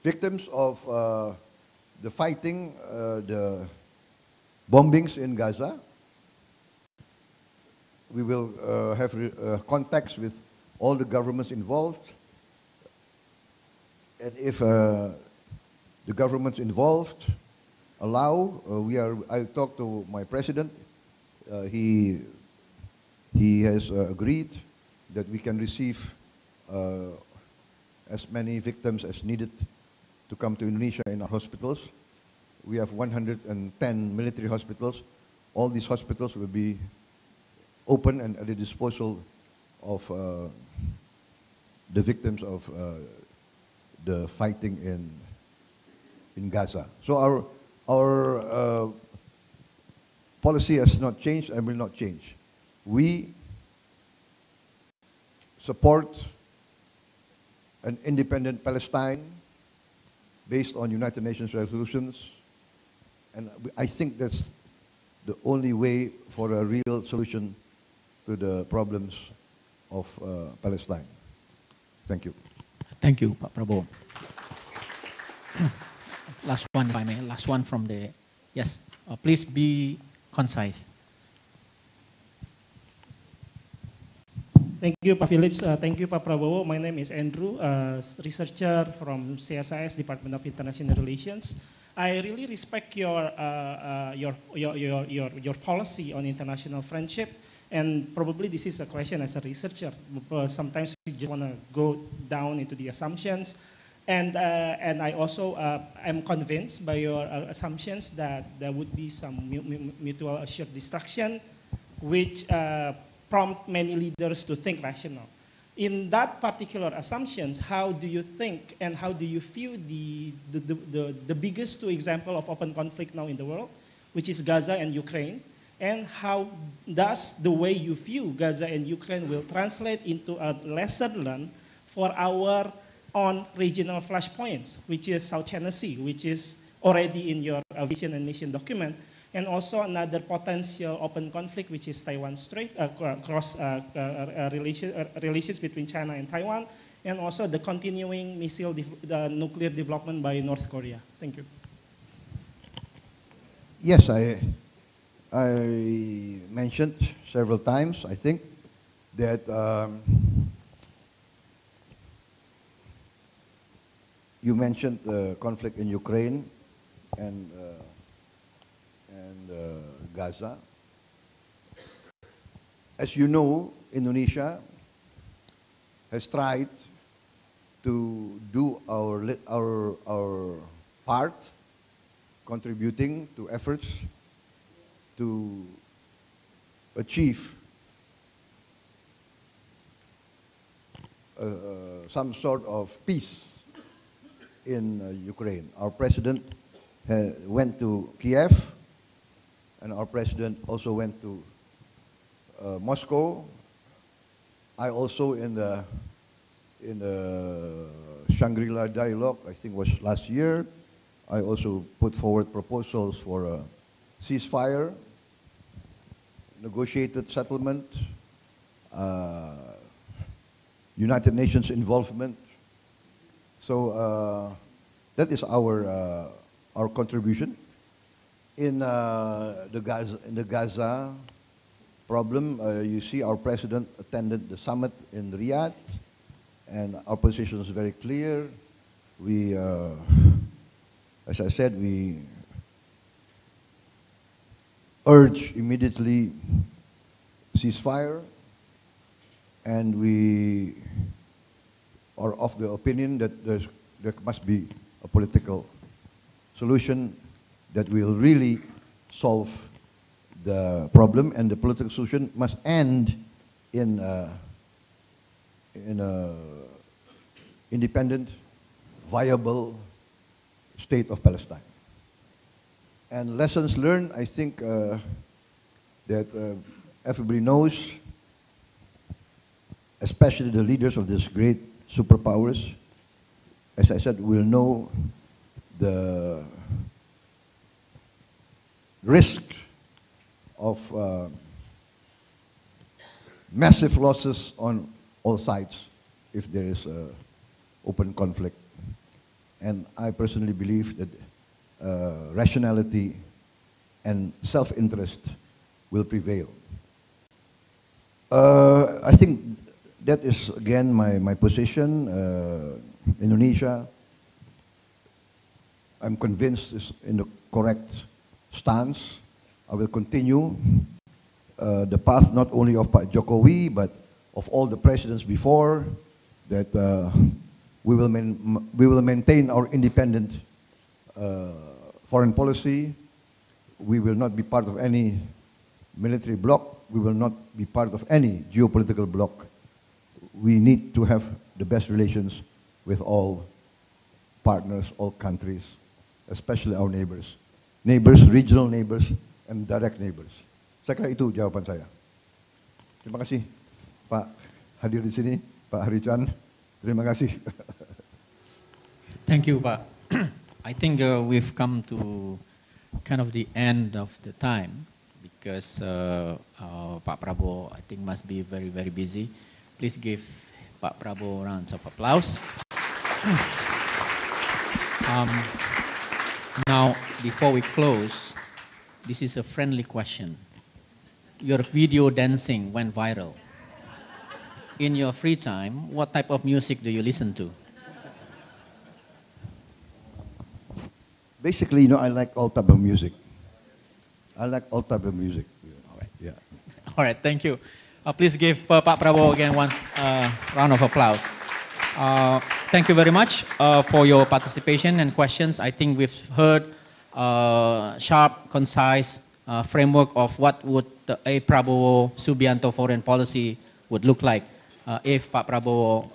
victims of the fighting, the bombings in Gaza. We will have contacts with all the governments involved. And if the governments involved allow, I talked to my president. He has agreed that we can receive as many victims as needed to come to Indonesia in our hospitals. We have 110 military hospitals. All these hospitals will be open and at the disposal of the victims of the fighting in Gaza. So our policy has not changed and will not change. We support an independent Palestine based on United Nations resolutions, and I think that's the only way for a real solution to the problems of Palestine. Thank you. Thank you, Pak Prabowo. Last one, if I may. Last one from the... Yes, please be concise. Thank you, Pak Philips. Thank you, Pak Prabowo. My name is Andrew, researcher from CSIS, Department of International Relations. I really respect your policy on international friendship, and probably this is a question as a researcher. Sometimes you just want to go down into the assumptions, and I also am convinced by your assumptions that there would be some mutual assured destruction which prompt many leaders to think rational. In that particular assumptions, how do you think and how do you view the biggest two examples of open conflict now in the world, which is Gaza and Ukraine? And how does the way you view Gaza and Ukraine will translate into a lesson learned for our own regional flashpoints, which is South China Sea, which is already in your vision and mission document, and also another potential open conflict, which is Taiwan Strait, relations between China and Taiwan, and also the continuing nuclear development by North Korea. Thank you. Yes, I mentioned several times, I think, that you mentioned the conflict in Ukraine and Gaza. As you know, Indonesia has tried to do our part, contributing to efforts to achieve some sort of peace in Ukraine. Our president went to Kiev, and our president also went to Moscow. I also in the Shangri-La dialogue, I think was last year, I also put forward proposals for a ceasefire, negotiated settlement, United Nations involvement. So that is our contribution. In the Gaza problem, you see our president attended the summit in Riyadh, and our position is very clear. We, as I said, we urge immediately ceasefire, and we are of the opinion that there must be a political solution that will really solve the problem, and the political solution must end in a independent, viable state of Palestine. And lessons learned, I think that everybody knows, especially the leaders of these great superpowers, as I said, will know the risk of massive losses on all sides if there is open conflict. And I personally believe that rationality and self-interest will prevail. I think that is, again, my position. Indonesia, I'm convinced, is in the correct stance. I will continue the path not only of Jokowi, but of all the presidents before, that we will maintain our independent foreign policy. We will not be part of any military bloc. We will not be part of any geopolitical bloc. We need to have the best relations with all partners, all countries, especially our neighbors. Neighbors, regional neighbors, and direct neighbors. Saya kira itu jawaban saya. Terima kasih, Pak hadir di sini, Pak Harichan. Terima kasih. Thank you, Pak. I think we've come to kind of the end of the time, because Pak Prabowo, I think, must be very, very busy. Please give Pak Prabowo rounds of applause. Now, before we close, this is a friendly question. Your video dancing went viral. In your free time, what type of music do you listen to? Basically, you know, I like all type of music. I like all type of music. All right. Yeah. All right, thank you. Please give Pak Prabowo again one round of applause. Thank you very much for your participation and questions. I think we've heard sharp, concise, framework of what would a Prabowo Subianto foreign policy would look like if Pak Prabowo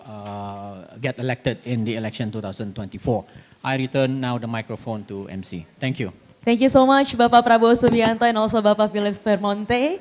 get elected in the election 2024. I return now the microphone to MC. Thank you. Thank you so much, Bapak Prabowo Subianto and also Bapak Philips Vermonte.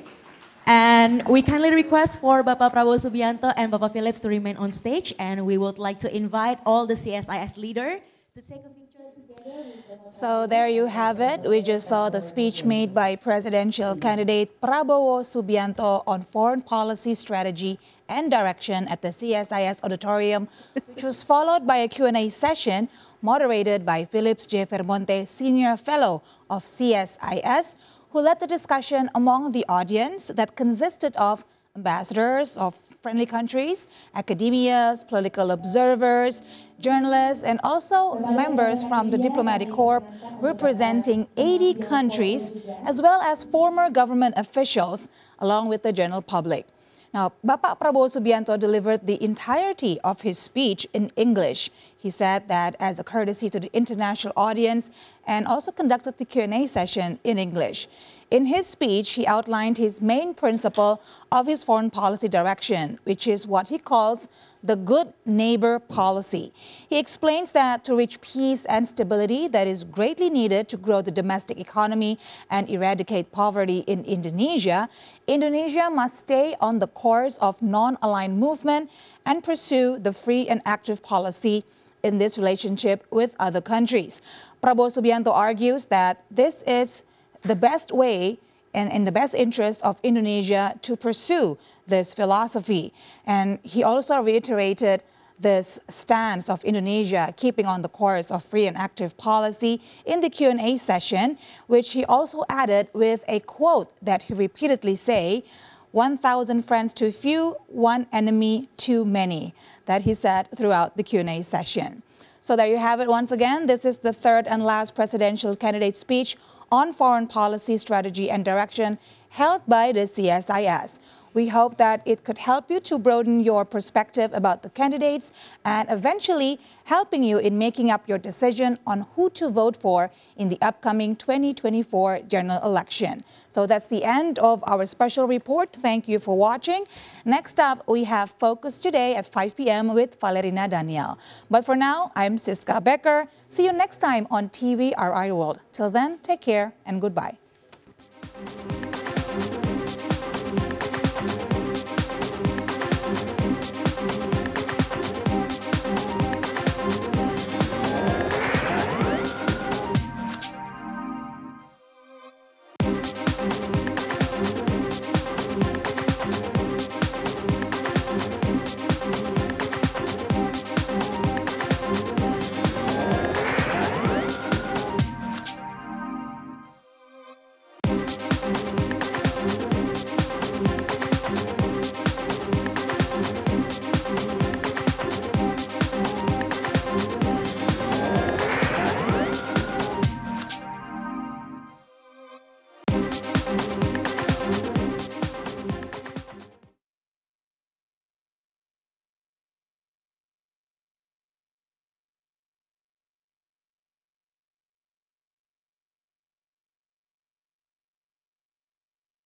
And we kindly request for Bapak Prabowo Subianto and Bapak Philips to remain on stage, and we would like to invite all the CSIS leader to take a picture together. So there you have it. We just saw the speech made by presidential candidate Prabowo Subianto on foreign policy strategy and direction at the CSIS auditorium, which was followed by a Q&A session moderated by Philips J. Vermonte, Senior Fellow of CSIS, who led the discussion among the audience that consisted of ambassadors of friendly countries, academias, political observers, journalists, and also members from the diplomatic corps representing 80 countries, as well as former government officials, along with the general public. Now, Bapak Prabowo Subianto delivered the entirety of his speech in English. He said that as a courtesy to the international audience, and also conducted the Q&A session in English. In his speech, he outlined his main principle of his foreign policy direction, which is what he calls the good neighbor policy. He explains that to reach peace and stability that is greatly needed to grow the domestic economy and eradicate poverty in Indonesia, Indonesia must stay on the course of non-aligned movement and pursue the free and active policy in this relationship with other countries. Prabowo Subianto argues that this is the best way and in the best interest of Indonesia to pursue this philosophy. And he also reiterated this stance of Indonesia keeping on the course of free and active policy in the Q&A session, which he also added with a quote that he repeatedly say, 1,000 friends too few, one enemy too many, that he said throughout the Q&A session. So there you have it once again. This is the third and last presidential candidate speech on foreign policy strategy and direction held by the CSIS. We hope that it could help you to broaden your perspective about the candidates and eventually helping you in making up your decision on who to vote for in the upcoming 2024 general election. So that's the end of our special report. Thank you for watching. Next up, we have Focus Today at 5 p.m. with Valerina Daniel. But for now, I'm Siska Becker. See you next time on TVRI World. Till then, take care and goodbye.